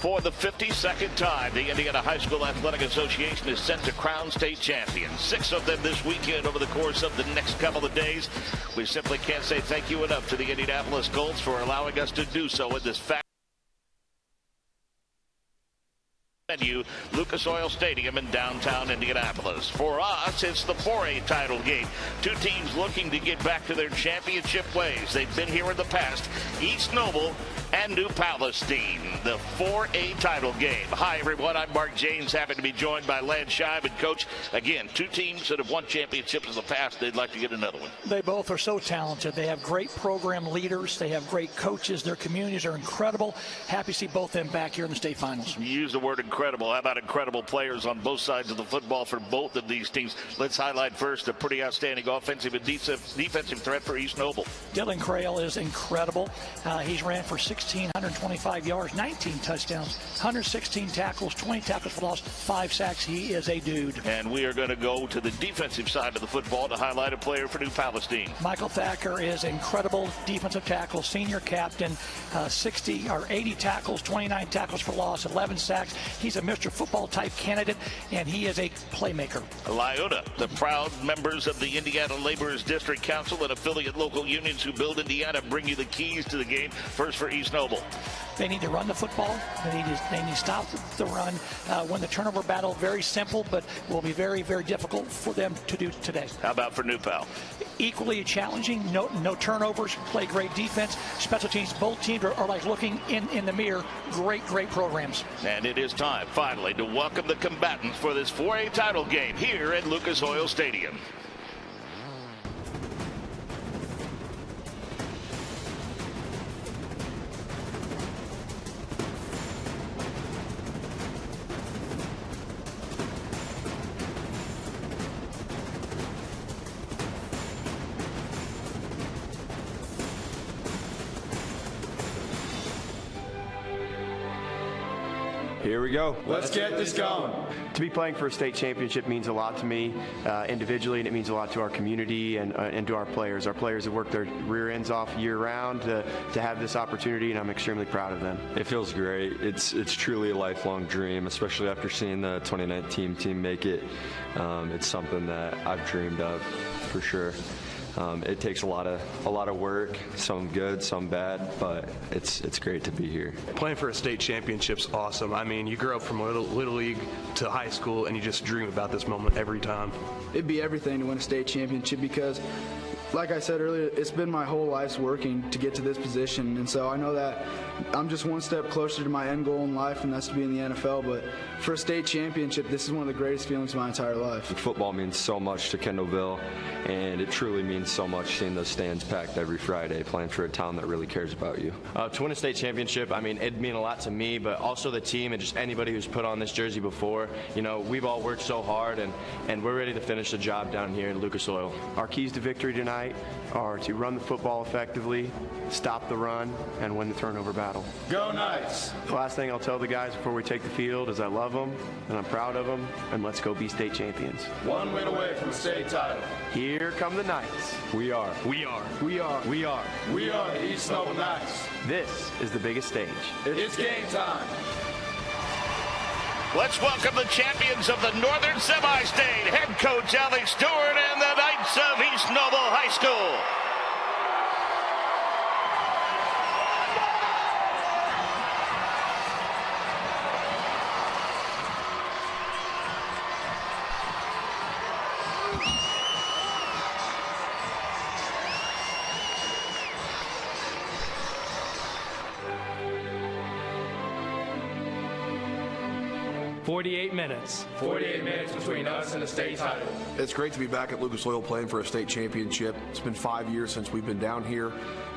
For the 52nd time, the Indiana High School Athletic Association is set to crown state champions. 6 of them this weekend over the course of the next couple of days. We simply can't say thank you enough to the Indianapolis Colts for allowing us to do so in this venue, Lucas Oil Stadium in downtown Indianapolis. For us, it's the 4A title game. 2 teams looking to get back to their championship ways. They've been here in the past. East Noble and New Palestine, the 4A title game. Hi, everyone. I'm Mark James, happy to be joined by Lance Scheib and Coach. Again, 2 teams that have won championships in the past. They'd like to get another one. They both are so talented. They have great program leaders. They have great coaches. Their communities are incredible. Happy to see both of them back here in the state finals. You use the word incredible. How about incredible players on both sides of the football for both of these teams? Let's highlight first a pretty outstanding offensive and defensive threat for East Noble. Dylan Crail is incredible. He's ran for 1,625 yards, 19 touchdowns, 116 tackles, 20 tackles for loss, 5 sacks. He is a dude. And we are going to go to the defensive side of the football to highlight a player for New Palestine. Michael Thacker is incredible defensive tackle, senior captain, 80 tackles, 29 tackles for loss, 11 sacks. He's a Mr. Football type candidate, and he is a playmaker. Lyota, the proud members of the Indiana Laborers District Council and affiliate local unions who build Indiana bring you the keys to the game. First for East Noble. They need to run the football. They need to stop the run. Win the turnover battle. Very simple, but will be very, very difficult for them to do today. How about for New Pal? Equally challenging. No turnovers. Play great defense. Special teams. Both teams are like looking in the mirror. Great programs. And it is time, finally, to welcome the combatants for this 4A title game here at Lucas Oil Stadium. Here we go. Let's get this going. To be playing for a state championship means a lot to me individually, and it means a lot to our community and to our players. Our players have worked their rear ends off year-round to have this opportunity, and I'm extremely proud of them. It feels great. It's truly a lifelong dream, especially after seeing the 2019 team make it. It's something that I've dreamed of for sure. It takes a lot of work, some good, some bad, but it's great to be here. Playing for a state championship's awesome. I mean, you grow up from little league to high school, and you just dream about this moment every time. It'd be everything to win a state championship because, like I said earlier, it's been my whole life's working to get to this position, and so I know that I'm just one step closer to my end goal in life, and that's to be in the NFL. But for a state championship, this is one of the greatest feelings of my entire life. Football means so much to Kendallville, and it truly means so much seeing those stands packed every Friday, playing for a town that really cares about you. To win a state championship, I mean, it'd mean a lot to me, but also the team and just anybody who's put on this jersey before. You know, we've all worked so hard, and we're ready to finish the job down here in Lucas Oil. Our keys to victory tonight are to run the football effectively, stop the run, and win the turnover battle. Go Knights! The last thing I'll tell the guys before we take the field is I love them, and I'm proud of them, and let's go be state champions. One win away from a state title. Here come the Knights. We are. We are the East Noble Knights. This is the biggest stage. It's game time. Let's welcome the champions of the Northern Semi-State, head coach Alex Stewart and the Knights of East Noble High School. $48 minutes between us and the state title. It's great to be back at Lucas Oil playing for a state championship. It's been 5 years since we've been down here.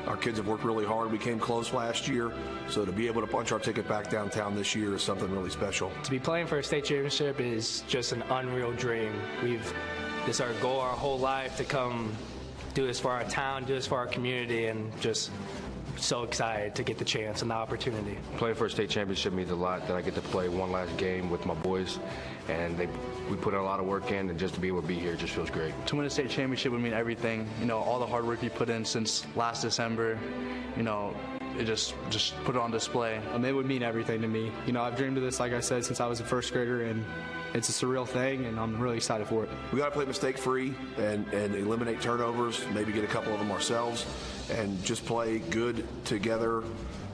Our kids have worked really hard. We came close last year, so to be able to punch our ticket back downtown this year is something really special. To be playing for a state championship is just an unreal dream. This is our goal our whole life, to come do this for our town, do this for our community, and just so excited to get the chance and the opportunity. Playing for a state championship means a lot, that I get to play one last game with my boys, and we put a lot of work in, and just to be able to be here just feels great. To win a state championship would mean everything. You know, all the hard work you put in since last December, you know, just put it on display. It would mean everything to me. I've dreamed of this, like I said, since I was a first grader, and it's a surreal thing, and I'm really excited for it. We got to play mistake-free and eliminate turnovers, maybe get a couple of them ourselves, and just play good together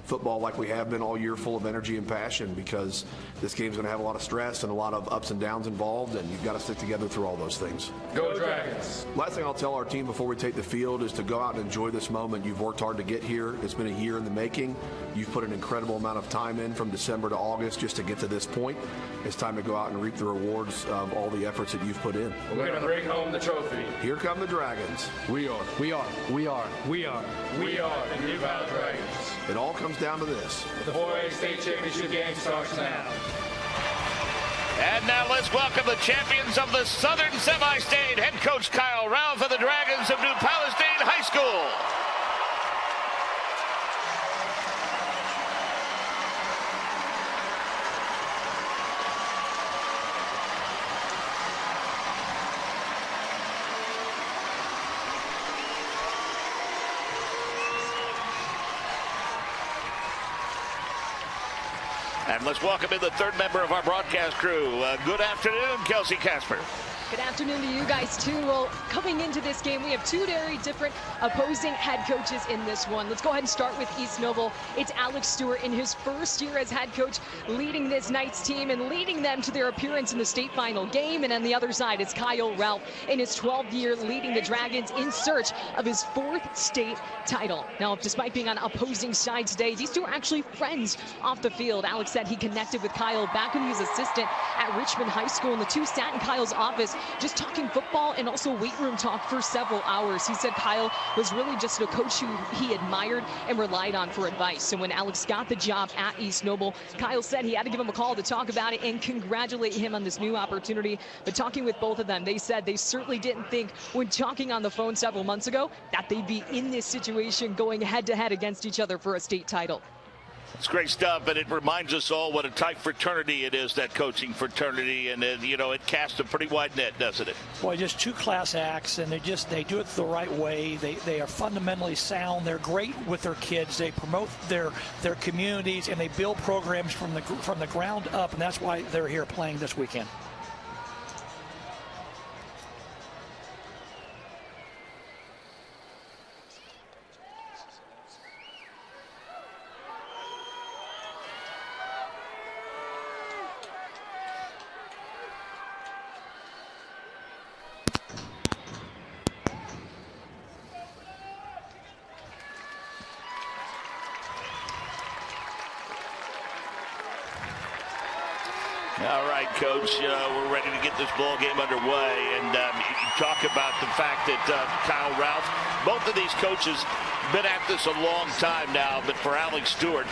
football like we have been all year, full of energy and passion, because this game's going to have a lot of stress and a lot of ups and downs involved, and you've got to stick together through all those things. Go Dragons! Last thing I'll tell our team before we take the field is to go out and enjoy this moment. You've worked hard to get here. It's been a year in the making. You've put an incredible amount of time in from December to August just to get to this point. It's time to go out and reap the rewards of all the efforts that you've put in. We're going to bring home the trophy. Here come the Dragons. We are the New Pal Dragons. It all comes down to this. The 4A state championship game starts now. And now let's welcome the champions of the Southern Semi-State, head coach Kyle Ralph of the Dragons of New Palestine High School. And let's welcome in the third member of our broadcast crew. Good afternoon, Kelsey Casper. Good afternoon to you guys, too. Well, coming into this game, we have two very different opposing head coaches in this one. Let's go ahead and start with East Noble. It's Alex Stewart in his first year as head coach, leading this Knights team and leading them to their appearance in the state final game. And on the other side, it's Kyle Ralph in his 12th year, leading the Dragons in search of his 4th state title. Now, despite being on opposing sides today, these two are actually friends off the field. Alex said he connected with Kyle back when he was assistant at Richmond High School, and the two sat in Kyle's office just talking football and also weight room talk for several hours. He said Kyle was really just a coach who he admired and relied on for advice. So when Alex got the job at East Noble, Kyle said he had to give him a call to talk about it and congratulate him on this new opportunity. But talking with both of them, they said they certainly didn't think when talking on the phone several months ago that they'd be in this situation going head-to-head against each other for a state title. It's great stuff, and it reminds us all what a tight fraternity it is, that coaching fraternity, and it casts a pretty wide net, doesn't it? Boy, just two class acts, and they do it the right way. They are fundamentally sound. They're great with their kids. They promote their communities, and they build programs from the ground up, and that's why they're here playing this weekend. All right, Coach, we're ready to get this ball game underway, and you talk about the fact that Kyle Ralph, both of these coaches been at this a long time now, but for Alex Stewart,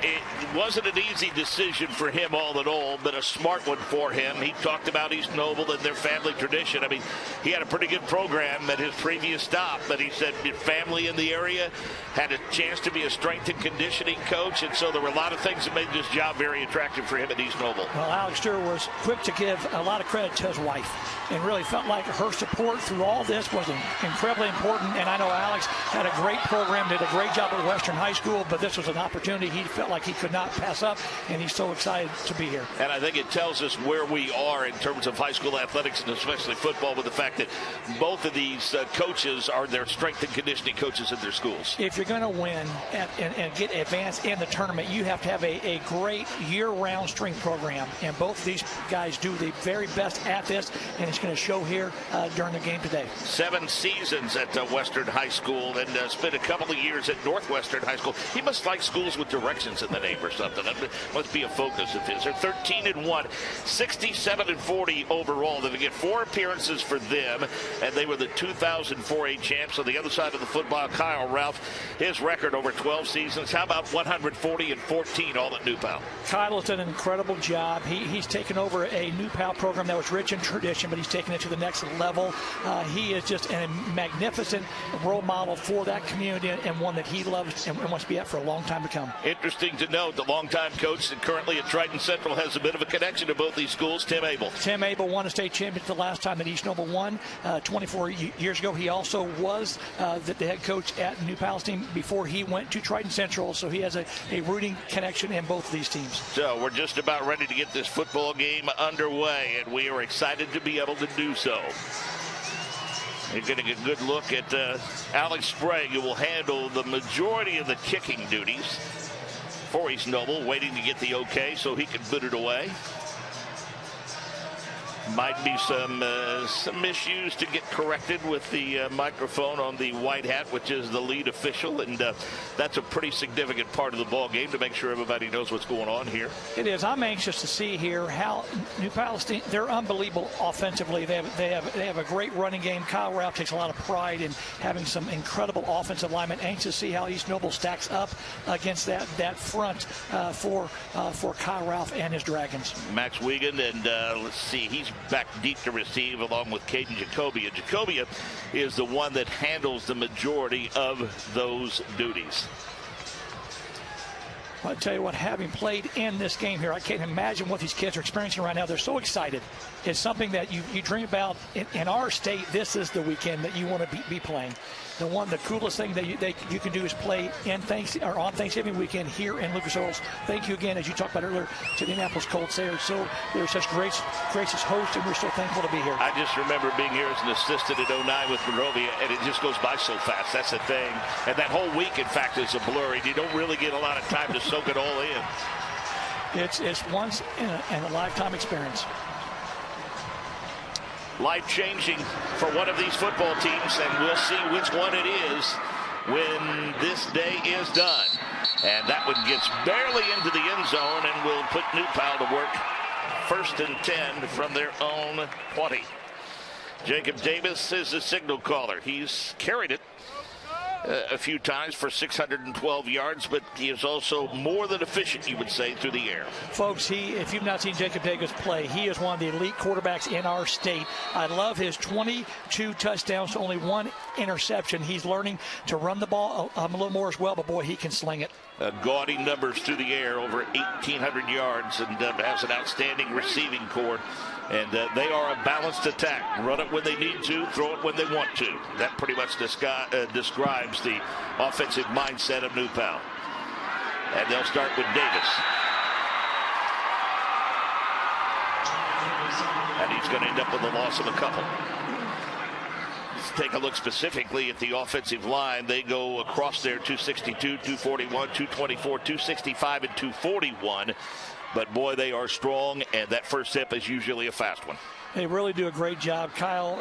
it wasn't an easy decision for him all in all, but a smart one for him. He talked about East Noble and their family tradition. I mean, he had a pretty good program at his previous stop, but he said family in the area, had a chance to be a strength and conditioning coach, and so there were a lot of things that made this job very attractive for him at East Noble. Well, Alex Stewart was quick to give a lot of credit to his wife, and really felt like her support through all this was incredibly important. And I know Alex had a great program, did a great job at Western High School, but this was an opportunity he felt like he could not pass up, and he's so excited to be here. And I think it tells us where we are in terms of high school athletics, and especially football, with the fact that both of these coaches are their strength and conditioning coaches at their schools. If you're going to win and get advanced in the tournament, you have to have a great year-round strength program, and both of these guys do the very best at this, and it's going to show here during the game today. 7 seasons at Western High School, and spent a couple of years at Northwestern High School. He must like schools with directions in the name or something. That must be a focus of his. They're 13-1, 67-40 overall. They get 4 appearances for them, and they were the 2004 champs. On the other side of the football, Kyle Ralph, his record over 12 seasons. How about 140-14 all at New Pal? Kyle has done an incredible job. He's taken over a New Pal program that was rich in tradition, but he's taken it to the next level. He is just a magnificent role model for that community and one that he loves and wants to be at for a long time to come. Interesting to note, the longtime coach and currently at Triton Central has a bit of a connection to both these schools, Tim Abel. Tim Abel won a state championship the last time that East Noble won 24 years ago. He also was the head coach at New Palestine before he went to Triton Central, so he has a rooting connection in both of these teams. So we're just about ready to get this football game underway, and we are excited to be able to do so. You're getting a good look at Alex Sprague, who will handle the majority of the kicking duties for East Noble, waiting to get the okay so he can put it away. Might be some issues to get corrected with the microphone on the white hat, which is the lead official, and that's a pretty significant part of the ball game to make sure everybody knows what's going on here. It is. I'm anxious to see here how New Palestine, they're unbelievable offensively. They have a great running game. Kyle Ralph takes a lot of pride in having some incredible offensive linemen. Anxious to see how East Noble stacks up against that front for Kyle Ralph and his Dragons. Max Wiegand, and let's see, he's back deep to receive along with Caden Jacobia. Jacobia is the one that handles the majority of those duties. I'll tell you what, having played in this game here, I can't imagine what these kids are experiencing right now. They're so excited. It's something that you dream about. In our state, this is the weekend that you want to be playing. The coolest thing that you can do is play on Thanksgiving weekend here in Lucas Oil. Thank you again, as you talked about earlier, to the Indianapolis Colts. They're such gracious hosts, and we're so thankful to be here. I just remember being here as an assistant at 09 with Monrovia, and it just goes by so fast. That's the thing. And that whole week, in fact, is a blur. You don't really get a lot of time to soak it all in. It's once in a lifetime experience. Life-changing for one of these football teams, and we'll see which one it is when this day is done. And that one gets barely into the end zone and will put New Pal to work. 1st and 10 from their own 20. Jacob Davis is the signal caller. He's carried it a few times for 612 yards, but he is also more than efficient, you would say, through the air. Folks, if you've not seen Jacob Davis play, he is one of the elite quarterbacks in our state. I love his 22 touchdowns to only 1 interception. He's learning to run the ball a little more as well, but boy, he can sling it. Gaudy numbers through the air, over 1,800 yards, and has an outstanding receiving core. And they are a balanced attack. Run it when they need to, throw it when they want to. That pretty much describes the offensive mindset of New Pal. And they'll start with Davis. And he's going to end up with a loss of a couple. Let's take a look specifically at the offensive line. They go across there, 262, 241, 224, 265, and 241. But boy, they are strong, and that first step is usually a fast one. They really do a great job. Kyle,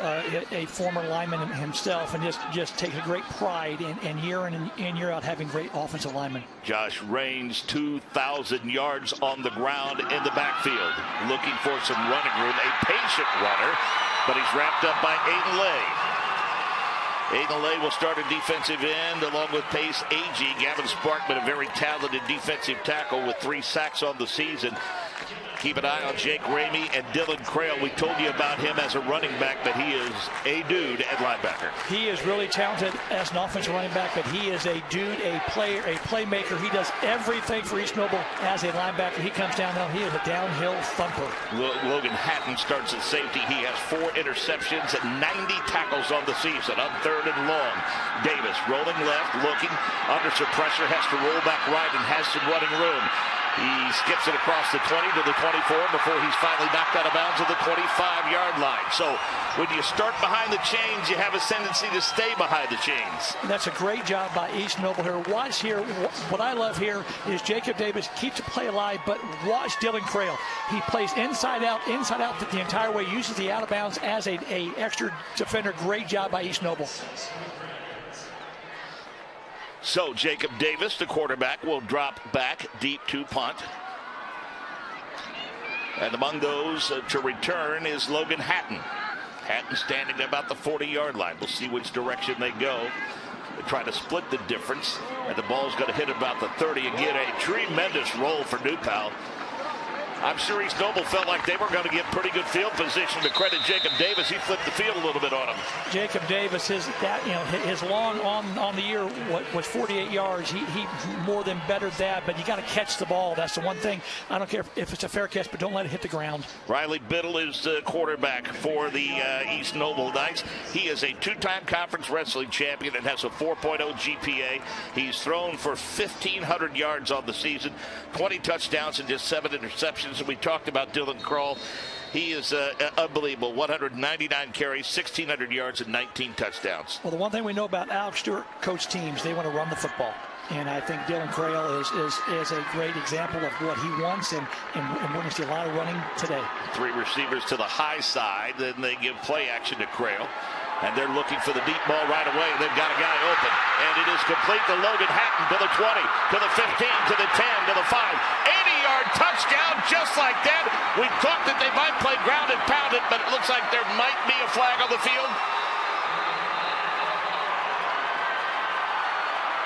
a former lineman himself, and just takes a great pride in year in and year out having great offensive linemen. Josh Raines, 2,000 yards on the ground in the backfield, looking for some running room. A patient runner, but he's wrapped up by Aiden Lay. Aiden Lay will start at defensive end along with Pace AG. Gavin Sparkman, a very talented defensive tackle with 3 sacks on the season. Keep an eye on Jake Ramey and Dylan Crail. We told you about him as a running back, but he is a dude at linebacker. He is really talented as an offensive running back, but he is a dude, a player, a playmaker. He does everything for East Noble as a linebacker. He comes downhill. He is a downhill thumper. Logan Hatton starts at safety. He has 4 interceptions and 90 tackles on the season on 3rd and long. Davis rolling left, looking under some pressure, has to roll back right and has some running room. He skips it across the 20 to the 24 before he's finally knocked out of bounds at the 25-yard line. So when you start behind the chains, you have a tendency to stay behind the chains. And that's a great job by East Noble here. Watch here. What I love here is Jacob Davis keeps the play alive, but watch Dylan Crail. He plays inside out the entire way, uses the out of bounds as a extra defender. Great job by East Noble. So Jacob Davis, the quarterback, will drop back deep to punt. And among those to return is Logan Hatton. Hatton standing about the 40-yard line. We'll see which direction they go. They try to split the difference. And the ball's going to hit about the 30. Again, a tremendous roll for New Pal. I'm sure East Noble felt like they were going to get pretty good field position. To credit Jacob Davis, he flipped the field a little bit on him. Jacob Davis, his long on the year was 48 yards. He more than bettered that, but you got to catch the ball. That's the one thing. I don't care if it's a fair catch, but don't let it hit the ground. Riley Biddle is the quarterback for the East Noble Knights. He is a two-time conference wrestling champion and has a 4.0 GPA. He's thrown for 1,500 yards on the season, 20 touchdowns and just 7 interceptions. And we talked about Dylan Kroll. He is unbelievable. 199 carries, 1,600 yards, and 19 touchdowns. Well, the one thing we know about Alex Stewart coach teams, they want to run the football. And I think Dylan Kroll is a great example of what he wants, and we're going to see a lot of running today. 3 receivers to the high side, then they give play action to Kroll. And they're looking for the deep ball right away. They've got a guy open. And it is complete to Logan Hatton to the 20, to the 15, to the 10, to the 5. 80-yard touchdown just like that. We thought that they might play ground and pound it, but it looks like there might be a flag on the field.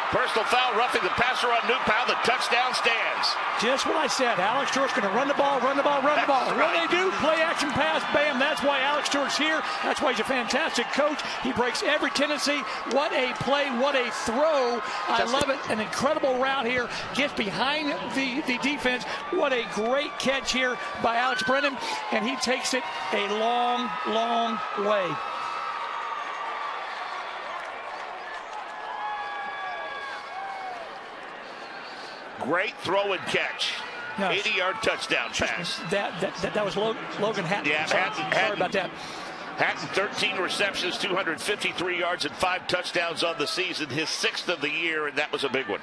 Personal foul, roughing the passer on New Powell. The touchdown stands. Just what I said. Alex Stewart's going to run the ball, run the ball, run the ball. Right. What do they do? Play action pass, bam. That's why Alex Stewart's here. That's why he's a fantastic coach. He breaks every tendency. What a play, what a throw. I love it. An incredible route here. Gets behind the defense. What a great catch here by Alex Brennan. And he takes it a long, long way. Great throw and catch. 80-yard touchdown pass. That was Logan Hatton. Yeah, Sorry about that. Hatton, 13 receptions, 253 yards, and 5 touchdowns on the season. His 6th of the year, and that was a big one.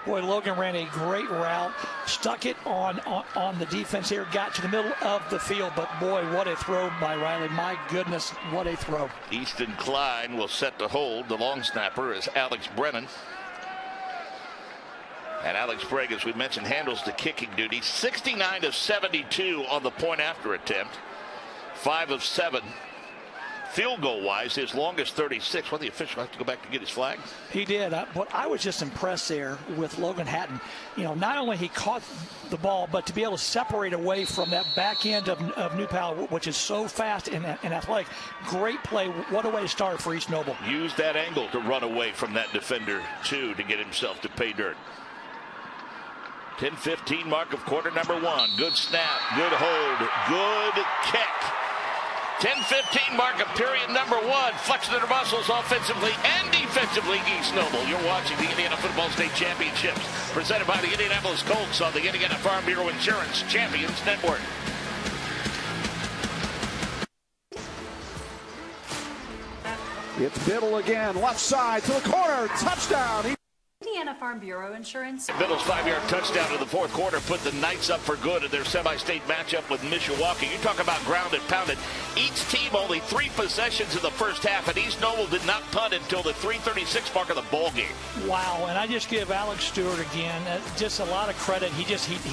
Boy, Logan ran a great route, stuck it on the defense here, got to the middle of the field, but boy, what a throw by Riley. My goodness, what a throw. Easton Klein will set the hold. The long snapper is Alex Brennan. And Alex Sprague, as we mentioned, handles the kicking duty. 69 of 72 on the point after attempt. 5 of 7. Field goal wise, his longest 36. Well, the official have to go back to get his flag. He did. But I was just impressed there with Logan Hatton. Not only he caught the ball, but to be able to separate away from that back end of New Powell, which is so fast and athletic. Great play. What a way to start for East Noble. Used that angle to run away from that defender, too, to get himself to pay dirt. 10-15 mark of quarter number 1. Good snap, good hold, good kick. 10-15 mark of period number 1. Flexing their muscles offensively and defensively, East Noble. You're watching the Indiana Football State Championships, presented by the Indianapolis Colts on the Indiana Farm Bureau Insurance Champions Network. It's Biddle again, left side to the corner, touchdown. Indiana Farm Bureau Insurance. Biddle's 5-yard touchdown in the 4th quarter put the Knights up for good in their semi-state matchup with Mishawaka. You talk about ground and pounded. Each team only 3 possessions in the first half, and East Noble did not punt until the 3:36 mark of the ball game. Wow, and I just give Alex Stewart again just a lot of credit. He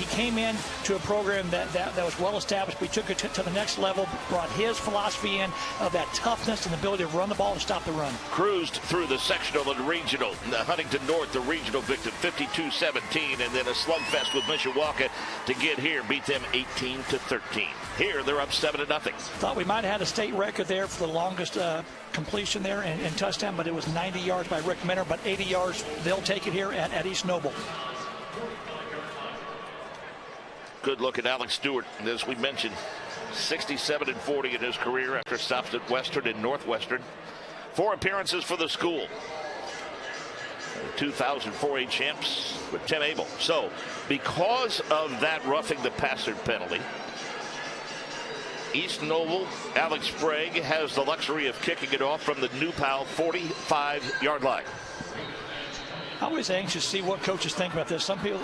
came in to a program that was well established. We took it to the next level, brought his philosophy in of that toughness and the ability to run the ball and stop the run. Cruised through the sectional and regional. Huntington North, the regional victim, 52-17, and then a slugfest with Mishawaka to get here, beat them 18-13. Here they're up 7-0. Thought we might have had a state record there for the longest completion there and touchdown, but it was 90 yards by Rick Minner, but 80 yards, they'll take it here at East Noble. Good look at Alex Stewart, as we mentioned, 67-40 in his career after stops at Western and Northwestern. 4 appearances for the school. 2004 champs with Tim Abel. So, because of that roughing the passer penalty, East Noble, Alex Sprague has the luxury of kicking it off from the New Powell 45-yard line. I'm always anxious to see what coaches think about this. Some people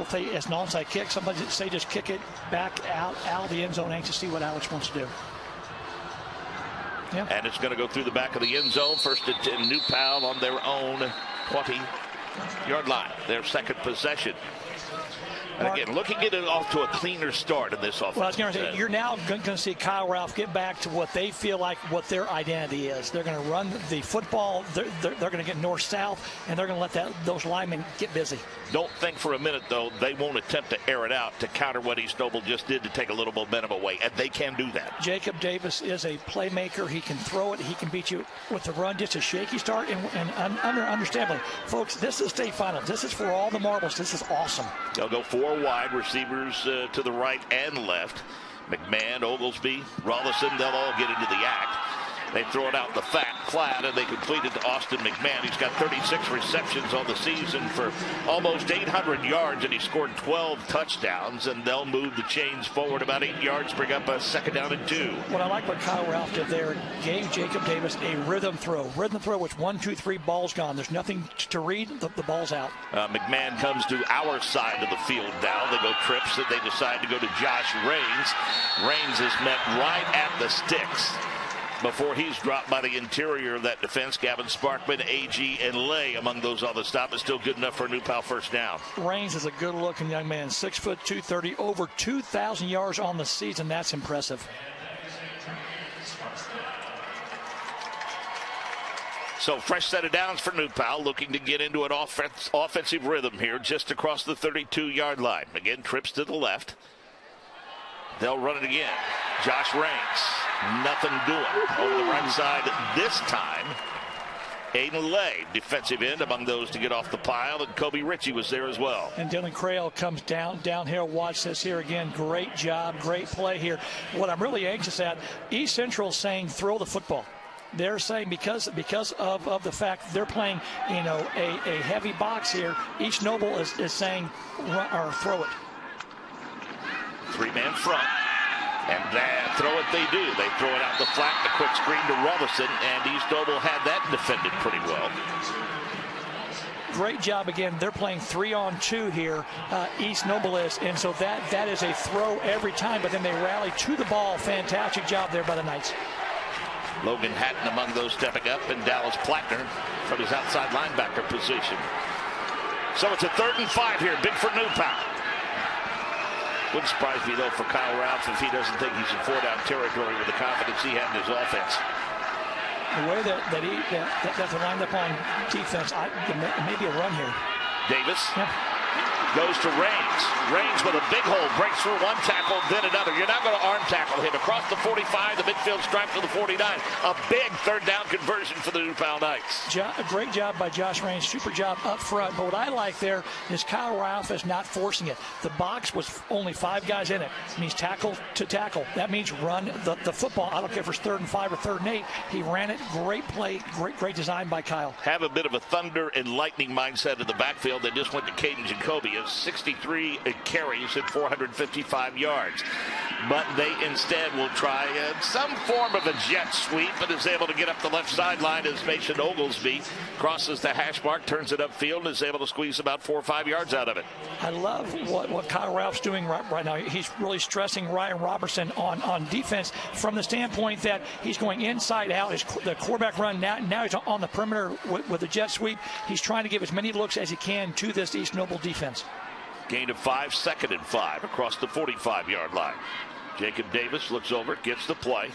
say it's an onside kick. Somebody say just kick it back out of the end zone. Anxious to see what Alex wants to do. Yeah. And it's going to go through the back of the end zone. First and 10, New Powell on their own 20-yard line. Their second possession. And again, looking to get it off to a cleaner start in this offense. Well, I was going to say, you're now going to see Kyle Ralph get back to what they feel like what their identity is. They're going to run the football. They're going to get north-south, and they're going to let those linemen get busy. Don't think for a minute, though, they won't attempt to air it out to counter what East Noble just did to take a little momentum away, and they can do that. Jacob Davis is a playmaker. He can throw it. He can beat you with the run. Just a shaky start, and understandably, folks, this is state finals. This is for all the marbles. This is awesome. They'll go 4 wide, receivers to the right and left. McMahon, Oglesby, Rollison, they'll all get into the act. They throw it out the flat, and they complete it to Austin McMahon. He's got 36 receptions on the season for almost 800 yards, and he scored 12 touchdowns, and they'll move the chains forward about 8 yards, bring up a 2nd down and 2. What I like what Kyle Ralph did there, gave Jacob Davis a rhythm throw. Rhythm throw, which 1, 2, 3, ball's gone. There's nothing to read. The ball's out. McMahon comes to our side of the field now. They go trips, and they decide to go to Josh Raines. Raines is met right at the sticks before he's dropped by the interior of that defense. Gavin Sparkman, A.G., and Lay among those on the stop is still good enough for a New Pal first down. Raines is a good-looking young man, 6 foot 230, over 2,000 yards on the season. That's impressive. So fresh set of downs for New Pal, looking to get into an offensive rhythm here just across the 32-yard line. Again, trips to the left. They'll run it again. Josh Raines, nothing doing. Over the right side this time. Aiden Lay, defensive end, among those to get off the pile, and Kobe Ritchie was there as well. And Dylan Crail comes downhill. Watch this here again. Great job, great play here. What I'm really anxious at, East Central saying throw the football. They're saying because of the fact they're playing, a heavy box here, East Noble is saying or throw it. 3-man front. And throw it they do. They throw it out the flat, the quick screen to Rollison, and East Noble had that defended pretty well. Great job again. They're playing 3-on-2 here, East Noble is, and so that is a throw every time, but then they rally to the ball. Fantastic job there by the Knights. Logan Hatton among those stepping up, and Dallas Plattner from his outside linebacker position. So it's a 3rd and 5 here. Big for New Pal. Wouldn't surprise me, though, for Kyle Ralph if he doesn't think he's in 4-down territory with the confidence he had in his offense. The way that they're lined up on defense, maybe a run here. Davis goes to Raines. Raines with a big hole, breaks through one tackle, then another. You're not going to arm tackle him. Across the 45, the midfield stripe to the 49. A big 3rd down conversion for the New Pal Knights. A great job by Josh Raines. Super job up front. But what I like there is Kyle Ralph is not forcing it. The box was only 5 guys in it. It means tackle to tackle. That means run the football. I don't care if it's 3rd and 5 or 3rd and 8. He ran it. Great play. Great design by Kyle. Have a bit of a thunder and lightning mindset in the backfield. They just went to Caden Jacoby. 63 carries at 455 yards. But they instead will try some form of a jet sweep and is able to get up the left sideline as Mason Oglesby crosses the hash mark, turns it upfield, and is able to squeeze about 4 or 5 yards out of it. I love what Kyle Ralph's doing right now. He's really stressing Ryan Robertson on defense from the standpoint that he's going inside out. The quarterback run, now he's on the perimeter with the jet sweep. He's trying to give as many looks as he can to this East Noble defense. Gain of 5, 2nd and 5 across the 45-yard line. Jacob Davis looks over, gets the play.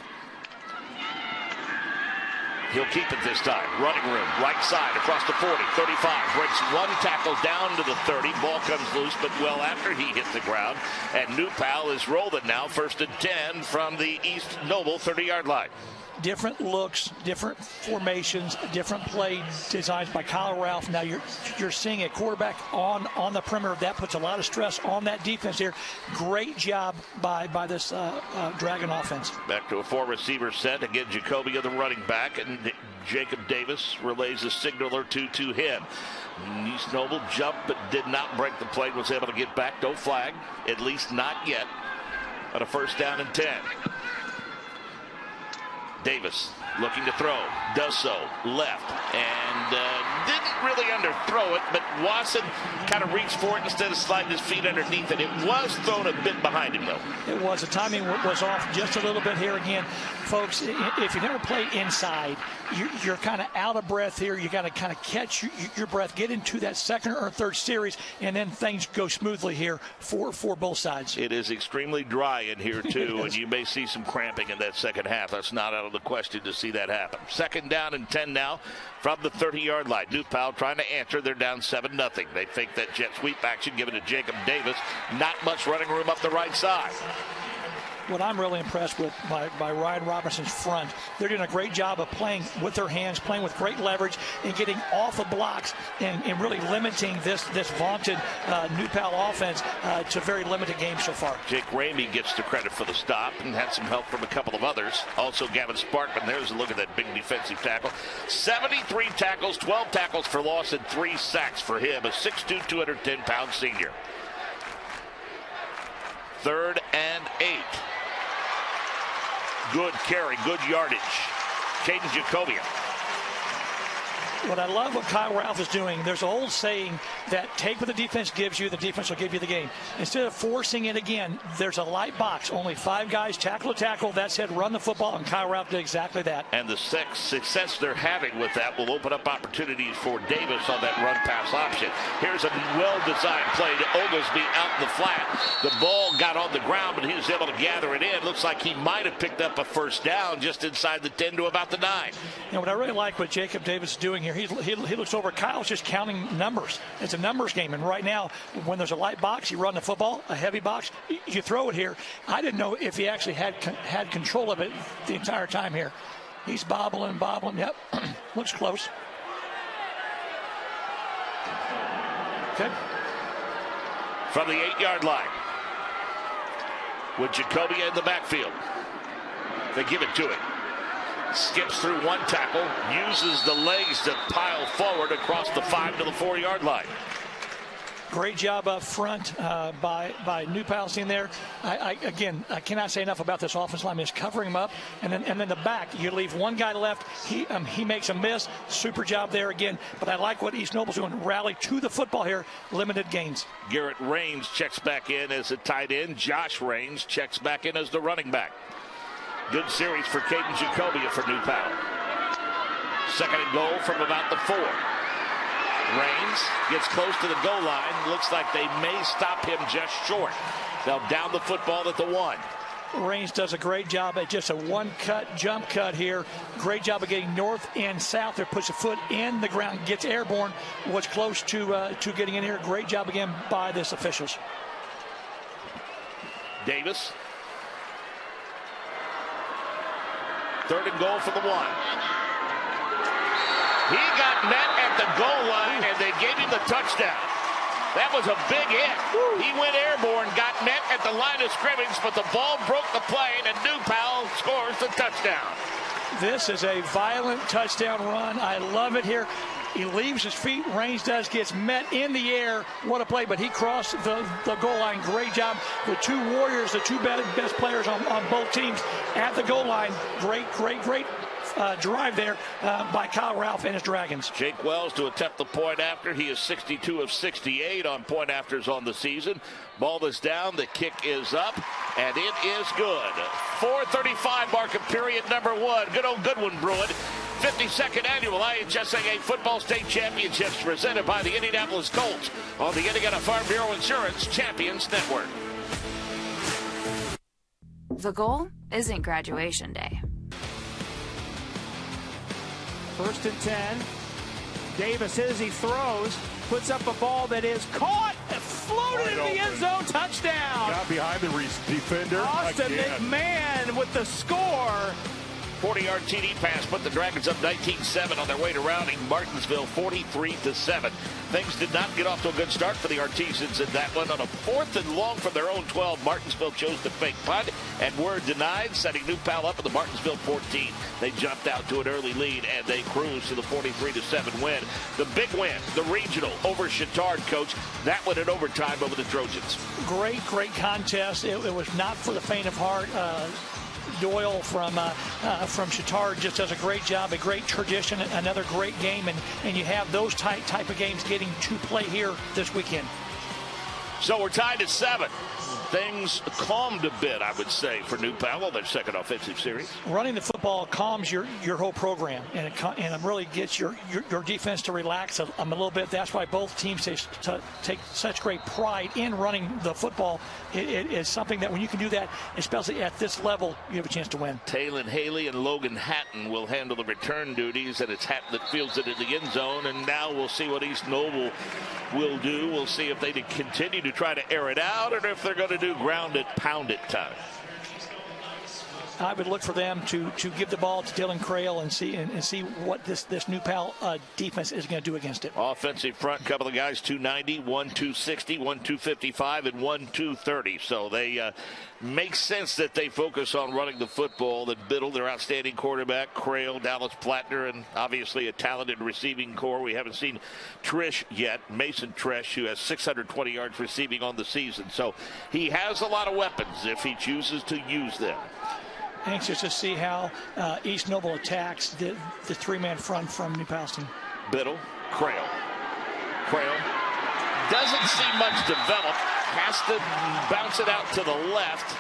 He'll keep it this time. Running room, right side, across the 40, 35. Breaks one tackle down to the 30. Ball comes loose, but well after he hit the ground. And New Pal is rolling now, 1st and 10 from the East Noble 30-yard line. Different looks, different formations, different play designs by Kyle Ralph. Now you're seeing a quarterback on the perimeter. That puts a lot of stress on that defense here. Great job by this Dragon offense. Back to a 4-receiver set. Again, Jacoby the running back, and Jacob Davis relays a signal or two to him. East Noble jumped but did not break the play. Was able to get back. No flag, at least not yet. But a 1st down and 10. Davis looking to throw, does so left, and didn't really underthrow it, but Wasson kind of reached for it instead of sliding his feet underneath it. It was thrown a bit behind him, though. It was. The timing was off just a little bit here again. Folks, if you never played inside, you're kind of out of breath here. You got to kind of catch your breath, get into that second or third series, and then things go smoothly here for both sides. It is extremely dry in here, too, and you may see some cramping in that second half. That's not out of the question to see that happen. Second down and 10 now from the 30-yard line. New Pal trying to answer. They're down 7-0. They fake that jet sweep action, given to Jacob Davis. Not much running room up the right side. What I'm really impressed with by Ryan Robinson's front, they're doing a great job of playing with their hands, playing with great leverage, and getting off of blocks and really limiting this vaunted New Pal offense to very limited games so far. Jake Ramey gets the credit for the stop and had some help from a couple of others. Also Gavin Sparkman. There's a look at that big defensive tackle. 73 tackles, 12 tackles for loss, and 3 sacks for him, a 6'2", 210-pound senior. 3rd and 8. Good carry, good yardage. Caden Jacobian. What I love what Kyle Ralph is doing, there's an old saying that take what the defense gives you, the defense will give you the game. Instead of forcing it again, there's a light box. Only 5 guys tackle to tackle. That said, run the football, and Kyle Ralph did exactly that. And the success they're having with that will open up opportunities for Davis on that run-pass option. Here's a well-designed play to Oglesby out in the flat. The ball got on the ground, but he was able to gather it in. Looks like he might have picked up a first down just inside the 10 to about the 9. You know, what I really like what Jacob Davis is doing here, he looks over. Kyle's just counting numbers. It's a numbers game, and right now, when there's a light box, you run the football, a heavy box, you throw it here. I didn't know if he actually had control of it the entire time here. He's bobbling. Yep, looks close. Okay. From the 8-yard line, with Jacoby in the backfield, they give it to him. Skips through 1 tackle, uses the legs to pile forward across the 5 to the 4-yard line. Great job up front by New Palestine there. I cannot say enough about this offensive line. Is covering him up, and then the back. You leave one guy left. He makes a miss. Super job there again. But I like what East Noble's doing. Rally to the football here. Limited gains. Garrett Raines checks back in as a tight end. Josh Raines checks back in as the running back. Good series for Caden Jacobia for New Pal. 2nd and goal from about the 4. Raines gets close to the goal line. Looks like they may stop him just short. They'll down the football at the 1. Raines does a great job at just a one-cut jump cut here. Great job of getting north and south there. Puts a foot in the ground, gets airborne. Was close to getting in here. Great job again by this officials. Davis. 3rd and goal for the 1. He got met at the goal line, and they gave him the touchdown. That was a big hit. He went airborne, got met at the line of scrimmage, but the ball broke the plane, and New Pal scores the touchdown. This is a violent touchdown run. I love it here. He leaves his feet. Raines gets met in the air. What a play, but he crossed the goal line. Great job. The 2 Warriors, the 2 best players on both teams at the goal line. Great drive there by Kyle Ralph and his Dragons. Jake Wells to attempt the point after. He is 62 of 68 on point afters on the season. Ball is down. The kick is up, and it is good. 4:35 mark of period number 1. Good old Goodwin Bruin. 52nd annual IHSAA Football State Championships presented by the Indianapolis Colts on the Indiana Farm Bureau Insurance Champions Network. The goal isn't graduation day. 1st and 10. Davis as he throws, puts up a ball that is caught, floated in the end zone, touchdown. Got behind the defender. Austin McMahon with the score. 40-yard TD pass put the Dragons up 19-7 on their way to rounding Martinsville 43-7. Things did not get off to a good start for the Artisans in that one. On a 4th and long from their own 12, Martinsville chose to fake punt and were denied, setting New Pal up at the Martinsville 14. They jumped out to an early lead, and they cruised to the 43-7 win. The big win, the regional over Chittard, Coach. That one in overtime over the Trojans. Great contest. It was not for the faint of heart. Doyle from Chittard just does a great job, a great tradition, another great game, and you have those type of games getting to play here this weekend. So we're tied at 7. Things calmed a bit, I would say, for New Pal, their second offensive series. Running the football calms your whole program, and it really gets your defense to relax a little bit. That's why both teams take such great pride in running the football. It is something that when you can do that, especially at this level, you have a chance to win. Taylon Haley and Logan Hatton will handle the return duties, and it's Hatton that fields it in the end zone. And now we'll see what East Noble will do. We'll see if they continue to try to air it out, or if they're going to do ground it, pound it time. I would look for them to give the ball to Dylan Crail and see what this New Pal defense is going to do against it. Offensive front, couple of guys, 290, one 260, one 255, and one 230. So they make sense that they focus on running the football. That Biddle, their outstanding quarterback, Crail, Dallas Plattner, and obviously a talented receiving core. We haven't seen Trish yet, Mason Trish, who has 620 yards receiving on the season. So he has a lot of weapons if he chooses to use them. Anxious to see how East Noble attacks the three-man front from New Palestine. Biddle, Crail. Crail doesn't see much develop. Has to bounce it out to the left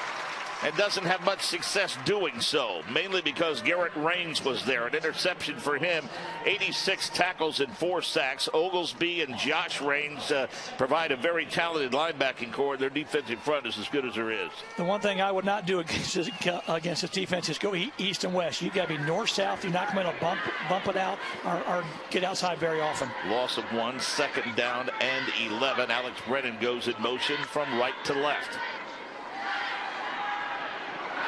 and doesn't have much success doing so, mainly because Garrett Raines was there. An interception for him, 86 tackles and 4 sacks. Oglesby and Josh Raines provide a very talented linebacking core. Their defensive front is as good as there is. The one thing I would not do against this defense is go east and west. You got to be north-south. You're not going to bump it out or get outside very often. Loss of 1, second down and 11. Alex Brennan goes in motion from right to left.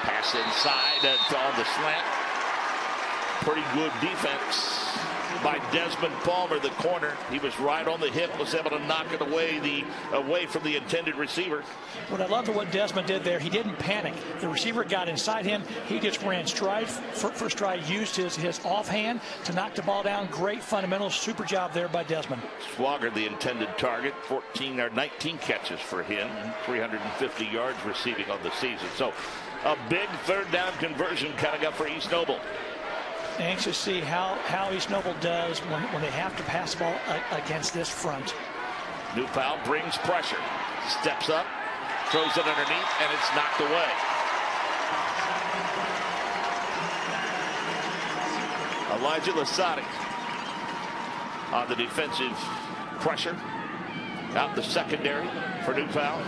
Pass inside on the slant. Pretty good defense by Desmond Palmer, the corner. He was right on the hip, was able to knock it away from the intended receiver. What I loved what Desmond did there, he didn't panic. The receiver got inside him. He just ran stride for stride, used his offhand to knock the ball down. Great fundamentals, super job there by Desmond. Swagger, the intended target, 19 catches for him, 350 yards receiving on the season. So a big third down conversion kind of got for East Noble. Anxious to see how East Noble does when they have to pass the ball against this front. New Pal brings pressure, steps up, throws it underneath, and it's knocked away. Elijah Lasati on the defensive pressure, out the secondary for New Pal.